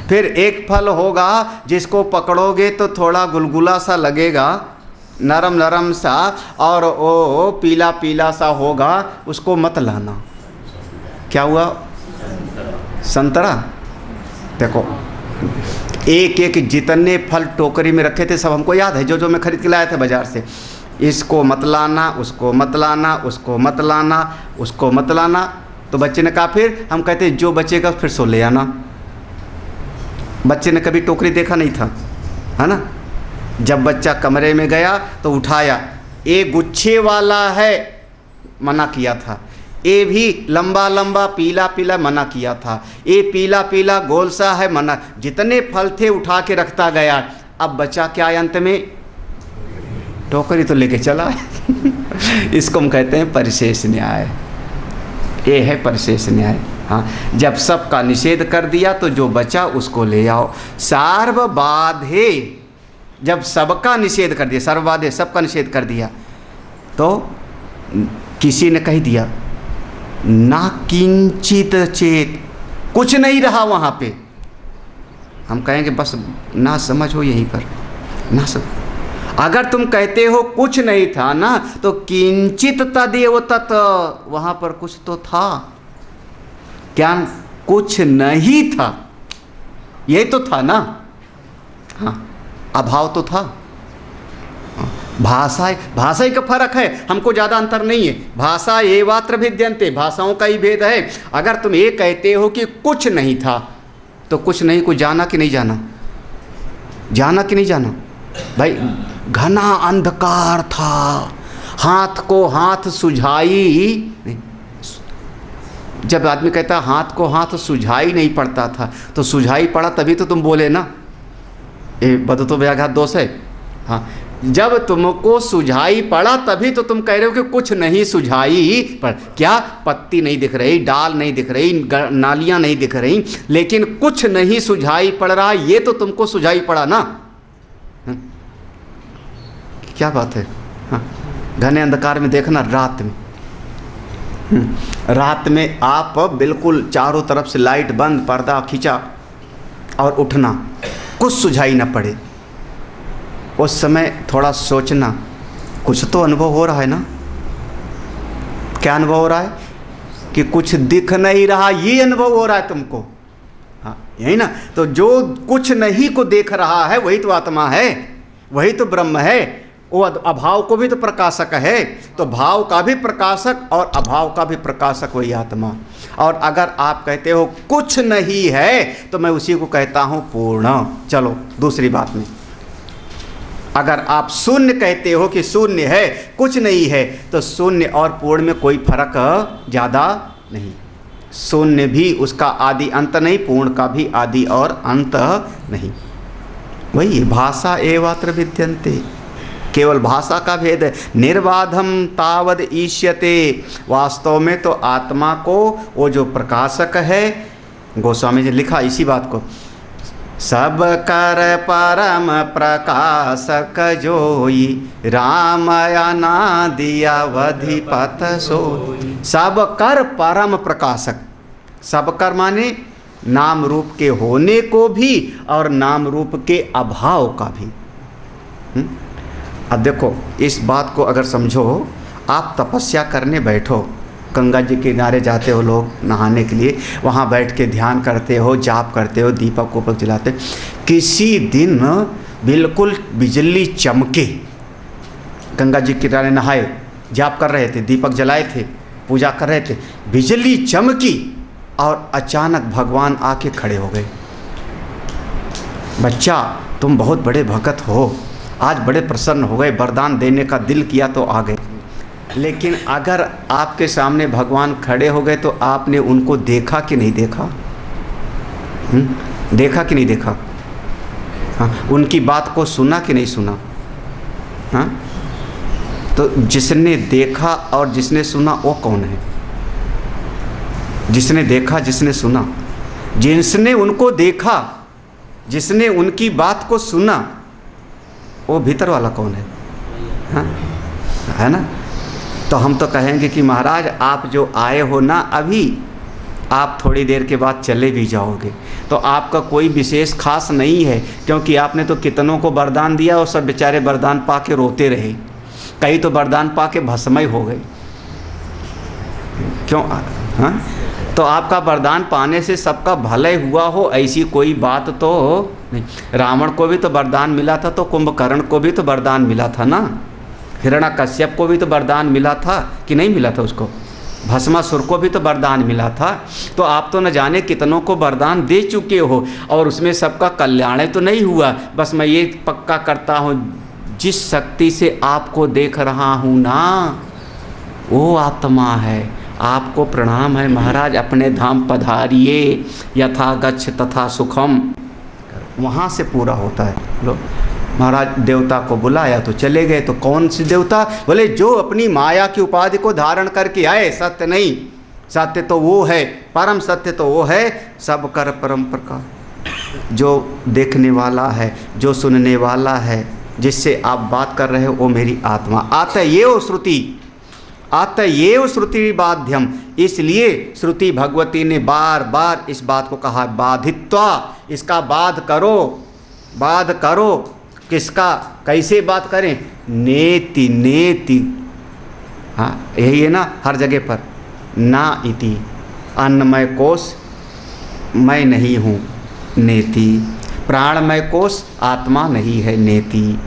फिर एक फल होगा जिसको पकड़ोगे तो थोड़ा गुलगुला सा लगेगा, नरम नरम सा, और वो पीला पीला सा होगा, उसको मत लाना। क्या हुआ? संतरा। देखो एक एक जितने फल टोकरी में रखे थे सब हमको याद है, जो जो मैं खरीद के लाया था बाज़ार से। इसको मत लाना, उसको मत लाना, उसको मत लाना, उसको मत लाना। तो बच्चे ने कहा, फिर हम कहते जो बचेगा फिर सो ले आना। बच्चे ने कभी टोकरी देखा नहीं था, है ना। जब बच्चा कमरे में गया तो उठाया, ये गुच्छे वाला है, मना किया था। ये भी लंबा लंबा पीला पीला, मना किया था। ये पीला पीला गोल सा है, मना। जितने फल थे उठा के रखता गया। अब बचा क्या अंत में? टोकरी तो लेके चला। इसको हम कहते हैं परिशेष न्याय। ये है परिशेष न्याय। हाँ, जब सबका निषेध कर दिया तो जो बचा उसको ले आओ। सार्वबाधे, जब सबका निषेध कर दिया, सर्वबाधे सबका निषेध कर दिया, तो किसी ने कह दिया ना किंचित चेत, कुछ नहीं रहा वहाँ पे। हम कहेंगे बस ना समझ हो यहीं पर, ना समझ। अगर तुम कहते हो कुछ नहीं था ना, तो किंचित तदेव तत्, वहाँ पर कुछ तो था। क्या कुछ नहीं था? यही तो था ना। हाँ, अभाव तो था। भाषा ही का फर्क है, हमको ज़्यादा अंतर नहीं है। भाषा एवात्र भिद्यन्ते, भाषाओं का ही भेद है। अगर तुम ये कहते हो कि कुछ नहीं था, तो कुछ नहीं को जाना कि नहीं जाना? जाना कि नहीं जाना? भाई घना अंधकार था, हाथ को हाथ सुझाई नहीं। जब आदमी कहता हाथ को हाथ सुझाई नहीं पड़ता था, तो सुझाई पड़ा तभी तो तुम बोले ना। ये बदतो व्याघात दोष है। हाँ, जब तुमको सुझाई पड़ा तभी तो तुम कह रहे हो कि कुछ नहीं सुझाई पड़। क्या पत्ती नहीं दिख रही, डाल नहीं दिख रही, नालियाँ नहीं दिख रही, लेकिन कुछ नहीं सुझाई पड़ रहा, ये तो तुमको सुझाई पड़ा ना। क्या बात है। हाँ, घने अंधकार में देखना, रात में, रात में आप बिल्कुल चारों तरफ से लाइट बंद, पर्दा खींचा और उठना, कुछ सुझाई ना पड़े, उस समय थोड़ा सोचना, कुछ तो अनुभव हो रहा है ना। क्या अनुभव हो रहा है? कि कुछ दिख नहीं रहा, ये अनुभव हो रहा है तुमको। हाँ, यही ना। तो जो कुछ नहीं को देख रहा है वही तो आत्मा है, वही तो ब्रह्म है। वो अभाव को भी तो प्रकाशक है। तो भाव का भी प्रकाशक और अभाव का भी प्रकाशक वही आत्मा। और अगर आप कहते हो कुछ नहीं है, तो मैं उसी को कहता हूँ पूर्ण। चलो दूसरी बात में, अगर आप शून्य कहते हो कि शून्य है, कुछ नहीं है, तो शून्य और पूर्ण में कोई फर्क ज़्यादा नहीं। शून्य भी उसका आदि अंत नहीं, पूर्ण का भी आदि और अंत नहीं। वही भाषा एवात्र विद्यन्ते, केवल भाषा का भेद है। निर्बाधम तावद ईष्यते, वास्तव में तो आत्मा को वो जो प्रकाशक है, गोस्वामी जी लिखा इसी बात को, सब कर परम प्रकाशक जोई, राम अनादि अवधि पथ सोई। सब कर परम प्रकाशक, सब कर माने नाम रूप के होने को भी और नाम रूप के अभाव का भी। अब देखो, इस बात को अगर समझो, आप तपस्या करने बैठो, गंगा जी के किनारे जाते हो लोग नहाने के लिए, वहाँ बैठ के ध्यान करते हो, जाप करते हो, दीपक उपक जलाते, किसी दिन बिल्कुल बिजली चमके, गंगा जी के किनारे नहाए, जाप कर रहे थे, दीपक जलाए थे, पूजा कर रहे थे, बिजली चमकी और अचानक भगवान आके खड़े हो गए। बच्चा तुम बहुत बड़े भगत हो, आज बड़े प्रसन्न हो गए, वरदान देने का दिल किया तो आ गए। लेकिन अगर आपके सामने भगवान खड़े हो गए तो आपने उनको देखा कि नहीं देखा? देखा कि नहीं देखा? हाँ, उनकी बात को सुना कि नहीं सुना? हाँ, तो जिसने देखा और जिसने सुना वो कौन है? जिसने देखा, जिसने सुना, जिसने उनको देखा, जिसने उनकी बात को सुना, वो भीतर वाला कौन है? हाँ, है ना। तो हम तो कहेंगे कि महाराज आप जो आए हो ना अभी, आप थोड़ी देर के बाद चले भी जाओगे, तो आपका कोई विशेष खास नहीं है, क्योंकि आपने तो कितनों को वरदान दिया और सब बेचारे वरदान पा के रोते रहे, कई तो वरदान पा के भस्मय हो गए। क्यों? हाँ, तो आपका वरदान पाने से सबका भले हुआ हो, ऐसी कोई बात तो नहीं। रावण को भी तो वरदान मिला था, तो कुंभकर्ण को भी तो वरदान मिला था ना, हिरण्यकश्यप को भी तो वरदान मिला था कि नहीं मिला था उसको, भस्मासुर को भी तो वरदान मिला था। तो आप तो न जाने कितनों को वरदान दे चुके हो, और उसमें सबका कल्याण तो नहीं हुआ। बस मैं ये पक्का करता हूँ, जिस शक्ति से आपको देख रहा हूँ ना, वो आत्मा है। आपको प्रणाम है महाराज, अपने धाम पधारिए, यथा गच्छ तथा सुखम, वहाँ से पूरा होता है। लो महाराज देवता को बुलाया तो चले गए, तो कौन से देवता? बोले जो अपनी माया की उपाधि को धारण करके आए। सत्य नहीं, सत्य तो वो है, परम सत्य तो वो है, सब कर परम प्रकाश, जो देखने वाला है, जो सुनने वाला है, जिससे आप बात कर रहे हो वो मेरी आत्मा। आतयेव श्रुति, आतयेव श्रुति बाध्यम, इसलिए श्रुति भगवती ने बार बार इस बात को कहा, बाधित्वा, इसका बाध करो, बाध करो। किसका? कैसे बात करें? नेति, नेति, हाँ यही है ना हर जगह पर, ना इति, अन्नमय कोश मैं नहीं हूँ, नेति, प्राणमय कोश आत्मा नहीं है, नेति।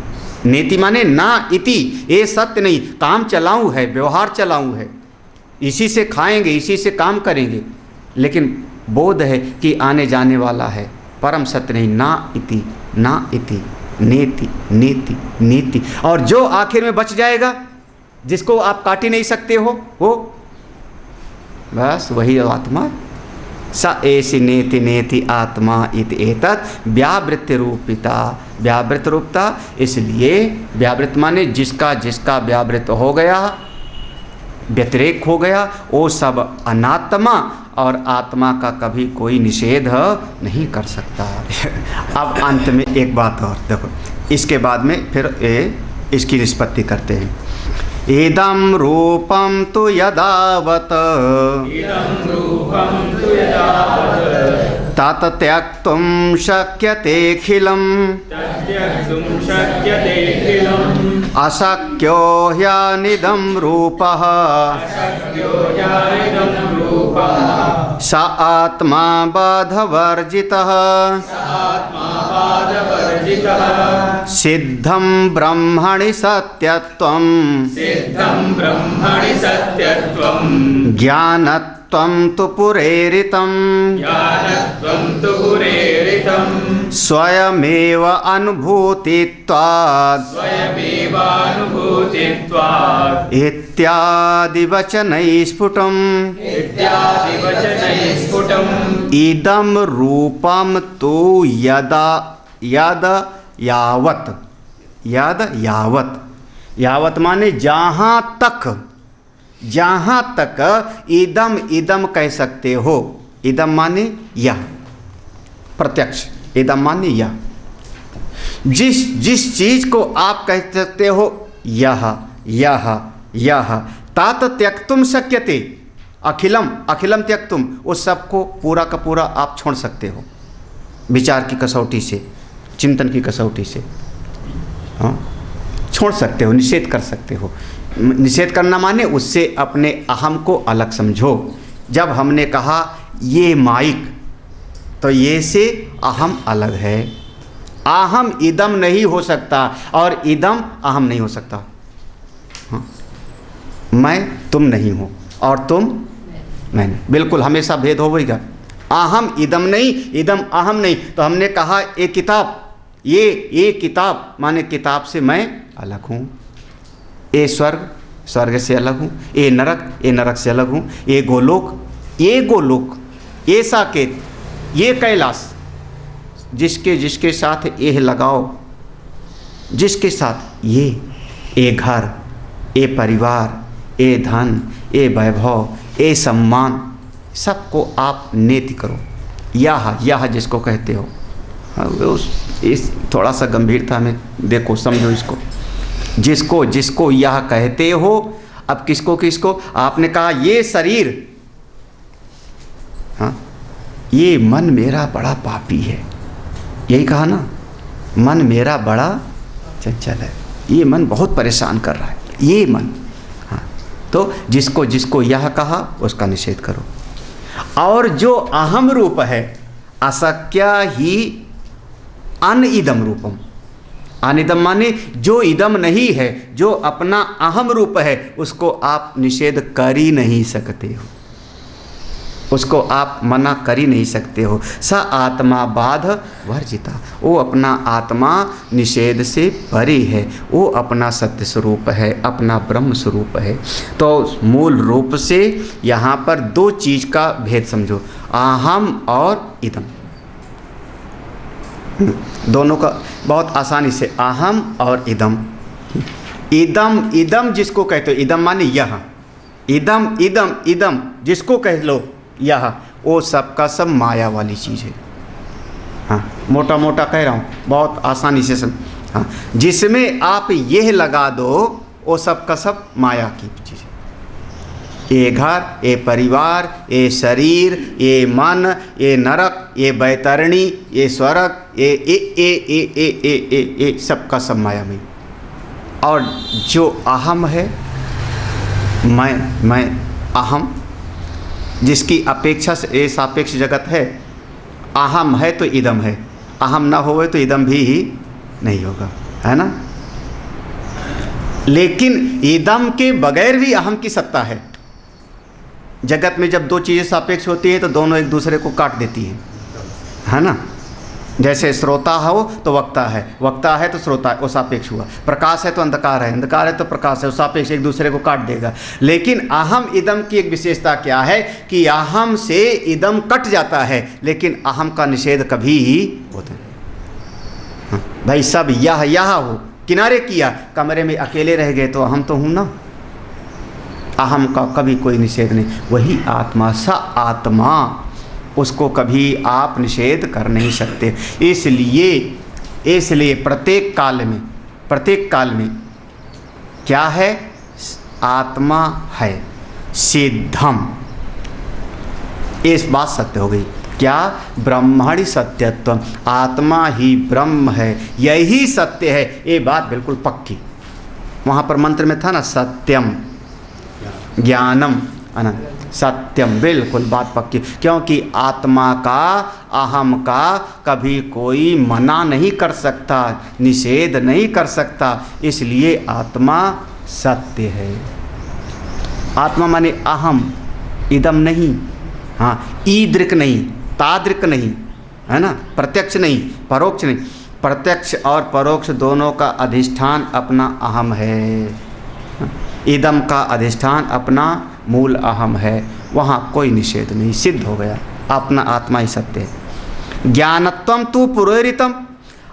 नेति माने ना इति, ये सत्य नहीं, काम चलाऊँ है, व्यवहार चलाऊँ है, इसी से खाएंगे, इसी से काम करेंगे, लेकिन बोध है कि आने जाने वाला है, परम सत्य नहीं। ना इति, ना इति, नेति, नीति, नीति। और जो आखिर में बच जाएगा, जिसको आप काट ही नहीं सकते हो, वो बस वही आत्मा। स एषि नेति नेति आत्मा इति एतत् व्यावृत्ति रूपिता, व्यावृत रूपता, इसलिए व्यावृत माने जिसका जिसका व्यावृत हो गया, व्यतिरेक हो गया, वो सब अनात्मा, और आत्मा का कभी कोई निषेध नहीं कर सकता। अब अंत में एक बात और देखो, इसके बाद में फिर इसकी निष्पत्ति करते हैं। इदं रूपं तु यदावत् तत् त्यक्तुं शक्यतेऽखिलम् अशक्यो ह्यनिदं रूपः स आत्मा बाधवर्जितः सिद्धं ब्रह्मणि सत्यत्वं ज्ञानत्वं तु पुरेरितं स्वयमेव अनुभूतित्वात् इत्यादि वचनैः स्फुटम् इदं रूपं तु यदा यद यावत्, यद यावत्, यावत् माने जहाँ तक इदम, इदम कह सकते हो। इदम माने यह, प्रत्यक्ष, इदम माने यह, जिस चीज को आप कह सकते हो यह यह यह, तात त्यक्तुम शक्यते, अखिलम अखिलम त्यक्तुम, उस सबको पूरा का पूरा आप छोड़ सकते हो, विचार की कसौटी से, चिंतन की कसौटी से, हाँ छोड़ सकते हो, निषेध कर सकते हो। निषेध करना माने उससे अपने अहम को अलग समझो। जब हमने कहा ये माइक, तो ये से अहम अलग है, अहम इदम नहीं हो सकता और इदम अहम नहीं हो सकता। हाँ? मैं तुम नहीं हूँ और तुम मैं नहीं, बिल्कुल हमेशा भेद होगा। अहम इदम नहीं, इदम अहम नहीं। तो हमने कहा ये किताब, ये किताब माने किताब से मैं अलग हूँ, ये स्वर्ग स्वर्ग से अलग हूँ, ये नरक से अलग हूँ, ये गोलोक ये साकेत, ये कैलाश, जिसके साथ ये लगाओ, जिसके साथ ये घर, ये परिवार, ये धन, ये वैभव, ये सम्मान, सबको आप नेति करो। यह जिसको कहते हो, इस थोड़ा सा गंभीरता में देखो, समझो इसको। जिसको यह कहते हो, अब किसको आपने कहा ये शरीर, हाँ, ये मन मेरा बड़ा पापी है, यही कहा ना, मन मेरा बड़ा चंचल है, ये मन बहुत परेशान कर रहा है, ये मन। हाँ, तो जिसको जिसको यह कहा उसका निषेध करो। और जो अहम रूप है, असक्या ही अनइदम रूपम, अनिदम माने जो इदम नहीं है, जो अपना अहम रूप है, उसको आप निषेध कर ही नहीं सकते हो, उसको आप मना कर ही नहीं सकते हो। स आत्मा बाध वर्जिता, वो अपना आत्मा निषेध से परे है, वो अपना सत्य स्वरूप है, अपना ब्रह्म स्वरूप है। तो मूल रूप से यहाँ पर दो चीज़ का भेद समझो, अहम और इदम, दोनों का बहुत आसानी से, अहम और इदम। इदम, इदम जिसको कहते हो, इदम माने यह, इदम इदम इदम जिसको कह लो यह, वो सबका सब माया वाली चीज़ है। हाँ, मोटा मोटा कह रहा हूँ, बहुत आसानी से समझ। हाँ, जिसमें आप यह लगा दो वो सबका सब माया की चीज़ है। ये घर, ये परिवार, ये शरीर, ये मन, ये नरक, ये बैतरणी, ये स्वर्ग, ये सबका सब माया में। और जो अहम है, मैं अहम, जिसकी अपेक्षा से ये सापेक्ष जगत है, अहम है तो इदम है, अहम ना होवे तो इदम भी ही नहीं होगा, है ना। लेकिन इदम के बगैर भी अहम की सत्ता है। जगत में जब दो चीज़ें सापेक्ष होती है तो दोनों एक दूसरे को काट देती हैं, है ना। जैसे श्रोता हो तो वक्ता है तो श्रोता है, वो सापेक्ष हुआ। प्रकाश है तो अंधकार है तो प्रकाश है, वो सापेक्ष एक दूसरे को काट देगा। लेकिन अहम इदम की एक विशेषता क्या है कि अहम से इदम कट जाता है, लेकिन अहम का निषेध कभी ही होता है। भाई सब यह हो, किनारे किया, कमरे में अकेले रह गए तो अहम तो हूँ ना, अहम का कभी कोई निषेध नहीं। वही आत्मा, स आत्मा, उसको कभी आप निषेध कर नहीं सकते। इसलिए प्रत्येक काल में क्या है, आत्मा है सिद्धम, इस बात सत्य हो गई। क्या, ब्रह्मणि सत्यत्वम, आत्मा ही ब्रह्म है, यही सत्य है, ये बात बिल्कुल पक्की। वहाँ पर मंत्र में था ना, सत्यम ज्ञानम अनंत, सत्यम, बिल्कुल बात पक्की। क्योंकि आत्मा का, अहम का कभी कोई मना नहीं कर सकता, निषेध नहीं कर सकता, इसलिए आत्मा सत्य है। आत्मा माने अहम, इदम नहीं, हाँ, ईदृक नहीं, तादृक नहीं, है ना, प्रत्यक्ष नहीं, परोक्ष नहीं। प्रत्यक्ष और परोक्ष दोनों का अधिष्ठान अपना अहम है। इदम का अधिष्ठान अपना मूल अहम है, वहाँ कोई निषेध नहीं, सिद्ध हो गया, अपना आत्मा ही सत्य है। ज्ञानत्वम तु पुरोरितम,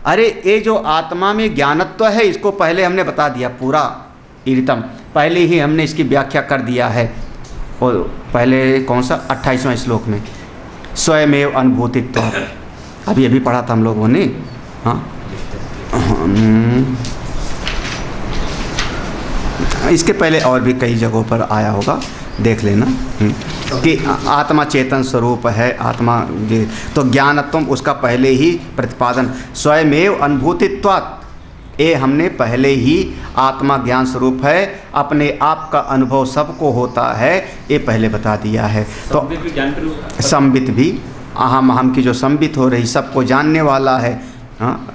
अरे ये जो आत्मा में ज्ञानत्व है, इसको पहले हमने बता दिया, पूरा इरितम, पहले ही हमने इसकी व्याख्या कर दिया है। और पहले कौन सा, 28वां श्लोक में, स्वयमेव अनुभूतित्व, अभी अभी पढ़ा था हम लोगों ने। हाँ, इसके पहले और भी कई जगहों पर आया होगा, देख लेना कि आत्मा चेतन स्वरूप है, आत्मा तो ज्ञानत्वम उसका पहले ही प्रतिपादन, स्वयमेव अनुभूतित्वात्, ये हमने पहले ही आत्मा ज्ञान स्वरूप है, अपने आप का अनुभव सबको होता है, ये पहले बता दिया है। तो संबित भी, अहम की जो संबित हो रही, सबको जानने वाला है, हाँ,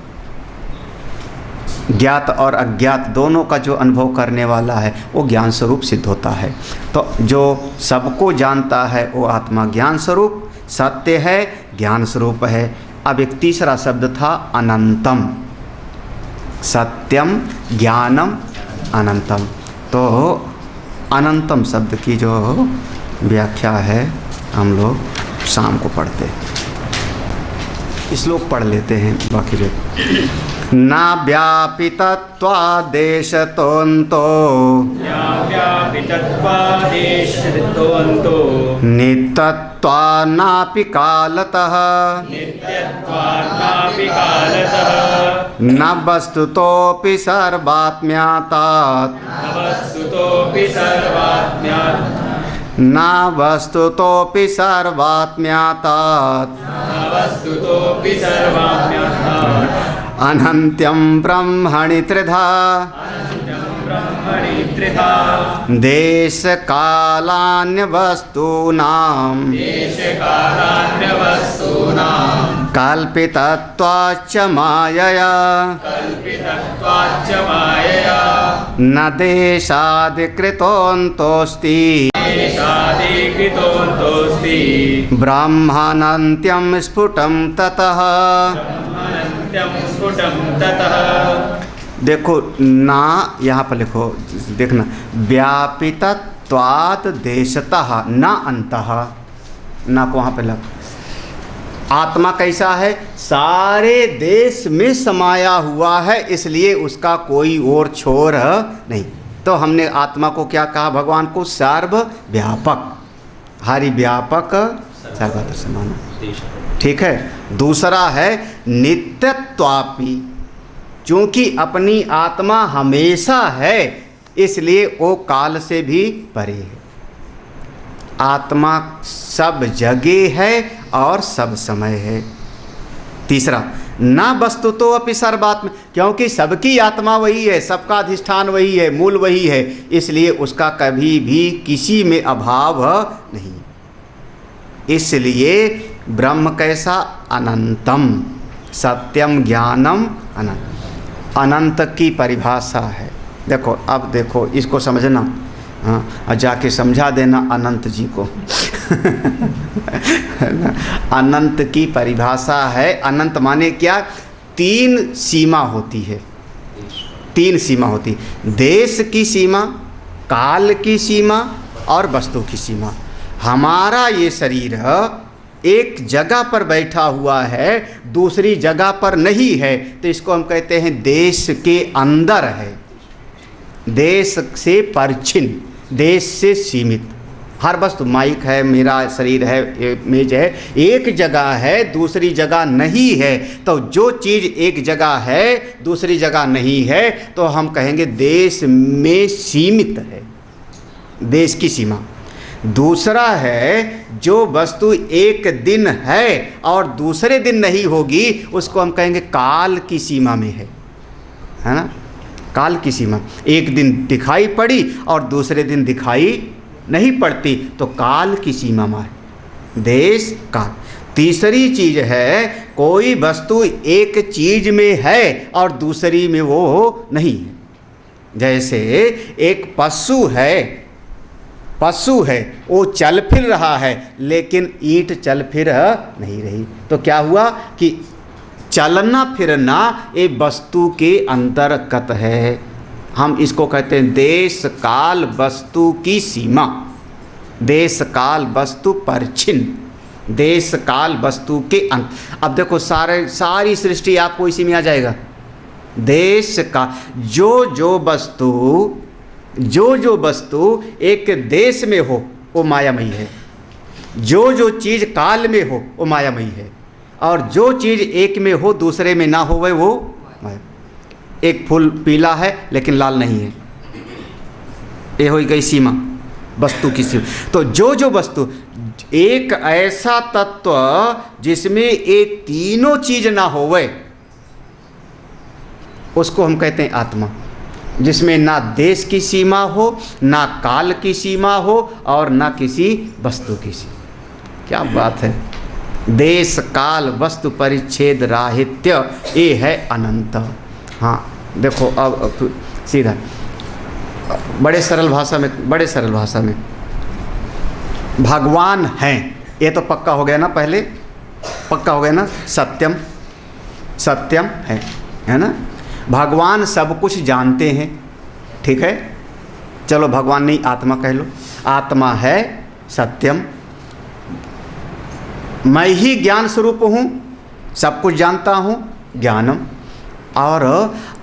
ज्ञात और अज्ञात दोनों का जो अनुभव करने वाला है, वो ज्ञान स्वरूप सिद्ध होता है। तो जो सबको जानता है वो आत्मा ज्ञान स्वरूप सत्य है, ज्ञान स्वरूप है। अब एक तीसरा शब्द था अनंतम, सत्यम ज्ञानम अनंतम। तो अनंतम शब्द की जो व्याख्या है हम लोग शाम को पढ़ते हैं, श्लोक पढ़ लेते हैं बाकी जो। न व्यापितत्वादेशतोऽन्तो नित्यत्वान्नापि कालतः न वस्तुतोऽपि सर्वात्म्यातात् न वस्तुतोऽपि सर्वात्म्यातात् वस्तुतोऽपि सर्वाम्यर्थः अनन्त्यं ब्रह्मणि त्रिधा ब्रह्मणि त्रिधा देशकालान्यवस्तूनां देशकालान्यवस्तूनां कल्पितत्वाच्च मायया कल्पितत्वाच्च मायया न देशादिकृतोऽन्तोऽस्ति देशादिकृतोऽन्तोऽस्ति ब्रह्मानन्त्यं स्फुटं ततः। अनन्त्यं स्फुटं ततः। देखो ना यहाँ पर लिखो, देखना, व्यापितत्वात् देशतः न अंतः, ना को वहाँ पे लग। आत्मा कैसा है? सारे देश में समाया हुआ है, इसलिए उसका कोई और छोर नहीं। तो हमने आत्मा को क्या कहा? भगवान को सर्वव्यापक, हरि व्यापक सर्वत्र समाना। ठीक है। दूसरा है नित्यत्वापि, चूँकि अपनी आत्मा हमेशा है इसलिए वो काल से भी परे है। आत्मा सब जगह है और सब समय है। तीसरा, न वस्तु तो अपि सर्वात्म, क्योंकि सबकी आत्मा वही है, सबका अधिष्ठान वही है, मूल वही है, इसलिए उसका कभी भी किसी में अभाव नहीं। इसलिए ब्रह्म कैसा? अनंतम, सत्यम ज्ञानम अनंत। अनंत की परिभाषा है। देखो, अब देखो इसको समझना, हाँ, और जाके समझा देना अनंत जी को। अनंत की परिभाषा है, अनंत माने क्या? तीन सीमा होती है, तीन सीमा होती, देश की सीमा, काल की सीमा और वस्तु की सीमा। हमारा ये शरीर एक जगह पर बैठा हुआ है, दूसरी जगह पर नहीं है, तो इसको हम कहते हैं देश के अंदर है, देश से परिच्छिन्न, देश से सीमित। हर वस्तु, माइक है, मेरा शरीर है, मेज है, एक जगह है, दूसरी जगह नहीं है। तो जो चीज़ एक जगह है दूसरी जगह नहीं है तो हम कहेंगे देश में सीमित है, देश की सीमा। दूसरा है जो वस्तु एक दिन है और दूसरे दिन नहीं होगी, उसको हम कहेंगे काल की सीमा में है ना? काल की सीमा, एक दिन दिखाई पड़ी और दूसरे दिन दिखाई नहीं पड़ती, तो काल की सीमा में है, देश काल। तीसरी चीज है, कोई वस्तु एक चीज में है और दूसरी में वो नहीं है। जैसे एक पशु है, पशु है, वो चल फिर रहा है लेकिन ईंट चल फिर नहीं रही, तो क्या हुआ कि चलना फिरना ये वस्तु के अंतर्गत है। हम इसको कहते हैं देश काल वस्तु की सीमा, देश काल वस्तु परिच्छिन्न, देश काल वस्तु के अंत। अब देखो सारी सृष्टि आपको इसी में आ जाएगा। देश का जो वस्तु एक देश में हो वो मायामयी है, जो चीज़ काल में हो वो मायामयी है, और जो चीज़ एक में हो दूसरे में ना हो वो माया। एक फूल पीला है लेकिन लाल नहीं है, ये हो गई सीमा, वस्तु की सीमा। तो जो वस्तु, एक ऐसा तत्व जिसमें ये तीनों चीज ना होवे उसको हम कहते हैं आत्मा, जिसमें ना देश की सीमा हो, ना काल की सीमा हो और ना किसी वस्तु की सीमा। क्या बात है! देश काल वस्तु परिच्छेद राहित्य, ये है अनंत। हाँ देखो अब सीधा बड़े सरल भाषा में भगवान हैं, ये तो पक्का हो गया ना, पहले पक्का हो गया ना, सत्यम है ना। भगवान सब कुछ जानते हैं, ठीक है, चलो भगवान नहीं आत्मा कह लो। आत्मा है सत्यम, मैं ही ज्ञान स्वरूप हूँ, सब कुछ जानता हूँ, ज्ञानम। और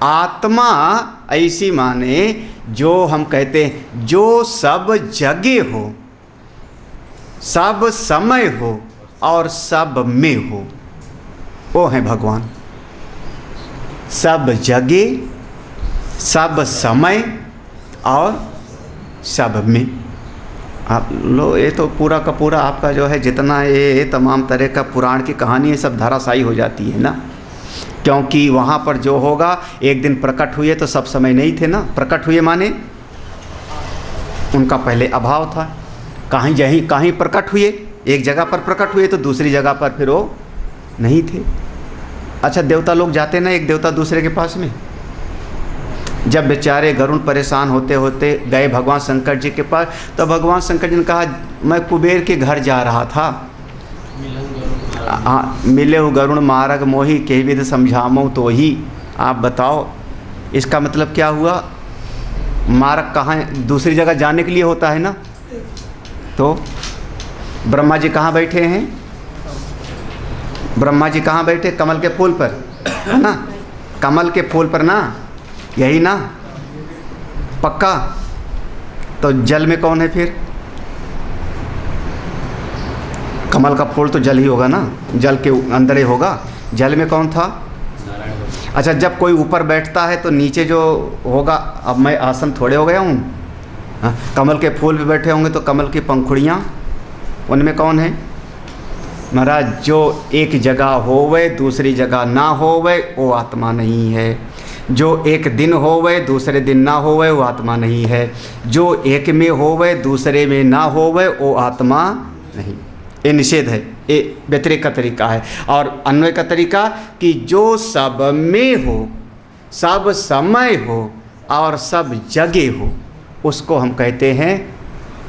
आत्मा ऐसी माने जो हम कहते हैं जो सब जगह हो, सब समय हो और सब में हो, वो है भगवान। सब जगह, सब समय और सब में। आप लो, ये तो पूरा का पूरा आपका जो है जितना ये तमाम तरह का पुराण की कहानी है सब धराशायी हो जाती है ना, क्योंकि वहाँ पर जो होगा एक दिन प्रकट हुए तो सब समय नहीं थे ना, प्रकट हुए माने उनका पहले अभाव था, कहीं प्रकट हुए, एक जगह पर प्रकट हुए तो दूसरी जगह पर फिर वो नहीं थे। अच्छा, देवता लोग जाते ना एक देवता दूसरे के पास में, जब बेचारे गरुड़ परेशान होते होते गए भगवान शंकर जी के पास, तो भगवान शंकर जी ने कहा मैं कुबेर के घर जा रहा था, हाँ मिले हो गरुड़ मारग मोही के विध समझामो तो ही, आप बताओ इसका मतलब क्या हुआ? मारग कहाँ, दूसरी जगह जाने के लिए होता है ना, तो ब्रह्मा जी कहाँ बैठे हैं? ब्रह्मा जी कहाँ बैठे? कमल के फूल पर, है ना, कमल के फूल पर ना, यही ना पक्का। तो जल में कौन है फिर? कमल का फूल तो जल ही होगा ना, जल के अंदर ही होगा, जल में कौन था? अच्छा, जब कोई ऊपर बैठता है तो नीचे जो होगा, अब मैं आसन थोड़े हो गया हूँ, कमल के फूल पे बैठे होंगे तो कमल की पंखुड़ियाँ, उनमें कौन है? महाराज जो एक जगह होवे दूसरी जगह ना होवे वो आत्मा नहीं है, जो एक दिन होवे दूसरे दिन ना होवे वो आत्मा नहीं है, जो एक में होवे दूसरे में ना होवे वो आत्मा नहीं। ये निषेध है, ये व्यतिरेक का तरीका है। और अन्वय का तरीका कि जो सब में हो, सब समय हो और सब जगह हो, उसको हम कहते हैं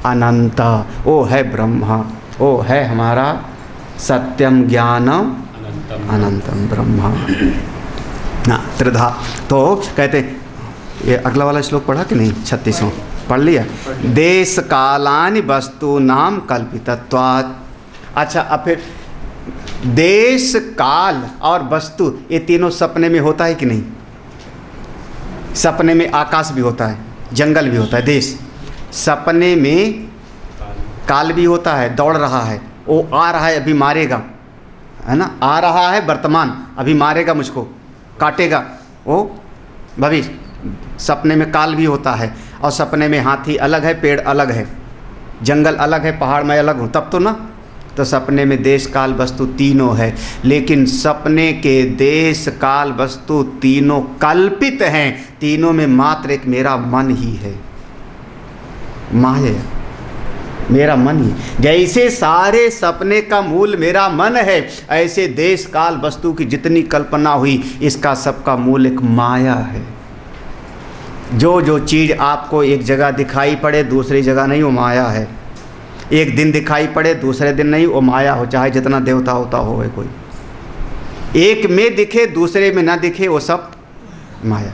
अनंत। वो है ब्रह्मा, वो है हमारा सत्यम ज्ञानम अनंतम ब्रह्मा ना त्रिधा। तो कहते, ये अगला वाला श्लोक पढ़ा कि नहीं? 36वां पढ़ लिया। देश कालानि वस्तु नाम कल्पितत्वात्। अच्छा, अब फिर देश काल और वस्तु ये तीनों सपने में होता है कि नहीं? सपने में आकाश भी होता है, जंगल भी होता है, देश। सपने में काल भी होता है, दौड़ रहा है, वो आ रहा है अभी मारेगा, है ना, आ रहा है वर्तमान, अभी मारेगा मुझको, काटेगा, वो भविष्य। सपने में काल भी होता है, और सपने में हाथी अलग है, पेड़ अलग है, जंगल अलग है, पहाड़ मैं अलग हूँ, तब तो ना। तो सपने में देश काल वस्तु तीनों है, लेकिन सपने के देश काल वस्तु तीनों कल्पित हैं, तीनों में मात्र एक मेरा मन ही है, माया, मेरा मन ही। जैसे सारे सपने का मूल मेरा मन है, ऐसे देश काल वस्तु की जितनी कल्पना हुई इसका सबका मूल एक माया है। जो जो चीज़ आपको एक जगह दिखाई पड़े दूसरी जगह नहीं, वो माया है। एक दिन दिखाई पड़े दूसरे दिन नहीं, वो माया हो, चाहे जितना देवता होता हो कोई। एक में दिखे दूसरे में ना दिखे, वो सब माया।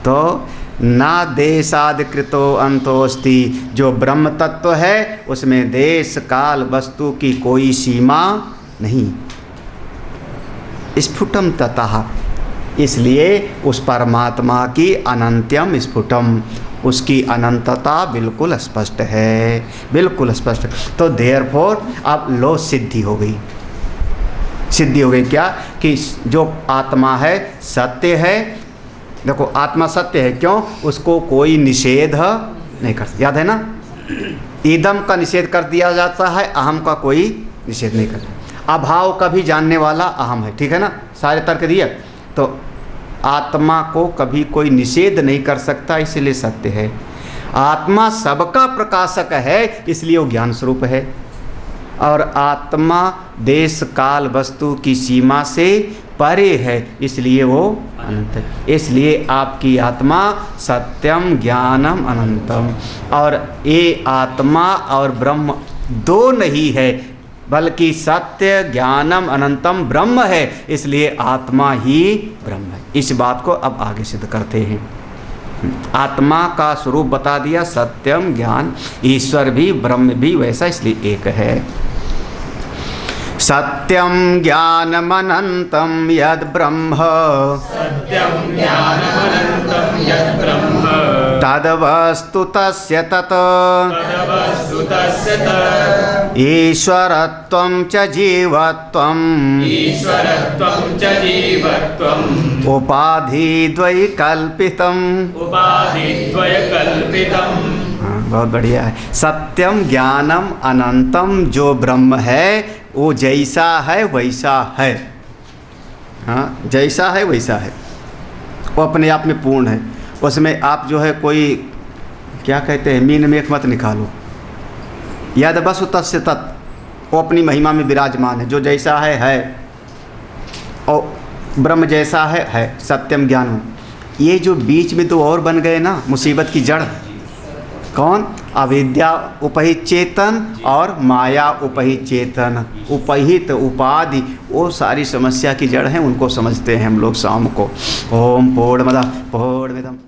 तो ना देशाद कृतो अंतोस्ति, जो ब्रह्म तत्व है उसमें देश काल वस्तु की कोई सीमा नहीं। स्फुटम ततः, इसलिए उस परमात्मा की अनंत्यम स्फुटम, उसकी अनंतता बिल्कुल स्पष्ट है, बिल्कुल स्पष्ट। तो देयरफॉर अब लो सिद्धि हो गई। सिद्धि हो गई क्या? कि जो आत्मा है सत्य है। देखो, आत्मा सत्य है, क्यों? उसको कोई निषेध नहीं कर, याद है ना, ईदम का निषेध कर दिया जाता है, अहम का कोई निषेध नहीं करता। अभाव का भी जानने वाला अहम है, ठीक है ना, सारे तर्क दिया। तो आत्मा को कभी कोई निषेध नहीं कर सकता, इसलिए सत्य है। आत्मा सबका प्रकाशक है, इसलिए वो ज्ञान स्वरूप है। और आत्मा देश काल वस्तु की सीमा से परे है, इसलिए वो अनंत है। इसलिए आपकी आत्मा सत्यम ज्ञानम अनंतम। और ये आत्मा और ब्रह्म दो नहीं है, बल्कि सत्य ज्ञानम अनंतम ब्रह्म है, इसलिए आत्मा ही ब्रह्म है। इस बात को अब आगे सिद्ध करते हैं। आत्मा का स्वरूप बता दिया, सत्यम ज्ञान, ईश्वर भी ब्रह्म भी वैसा, इसलिए एक है। सत्यम ज्ञानमनंतम यद ब्रह्म, सत्यं ज्ञानमनन्तं यत् ब्रह्म, तद्वस्तु तस्य तत्, तदवस्तु तस्य तत्, ईश्वरत्वं च जीवत्वं, ईश्वरत्वं च जीवत्वम्, उपाधिद्वैकल्पितम्। उपाधिद्वयकल्पितम्। बहुत बढ़िया है। सत्यम ज्ञानम अनंतम, जो ब्रह्म है वो जैसा है वैसा है। हाँ, जैसा है वैसा है, वो अपने आप में पूर्ण है। उसमें आप जो है कोई क्या कहते हैं, मीन मेख मत निकालो। यद बस तस्य तत्, वो अपनी महिमा में विराजमान है। जो जैसा है और ब्रह्म जैसा है। सत्यम ज्ञानम, ये जो बीच में दो और बन गए ना मुसीबत की जड़, कौन? अविद्या उपहित चेतन और माया उपहित चेतन, उपहित उपाधि, वो सारी समस्या की जड़ हैं। उनको समझते हैं हम लोग शाम को। ओम पूर्णमदः पूर्णमिदम्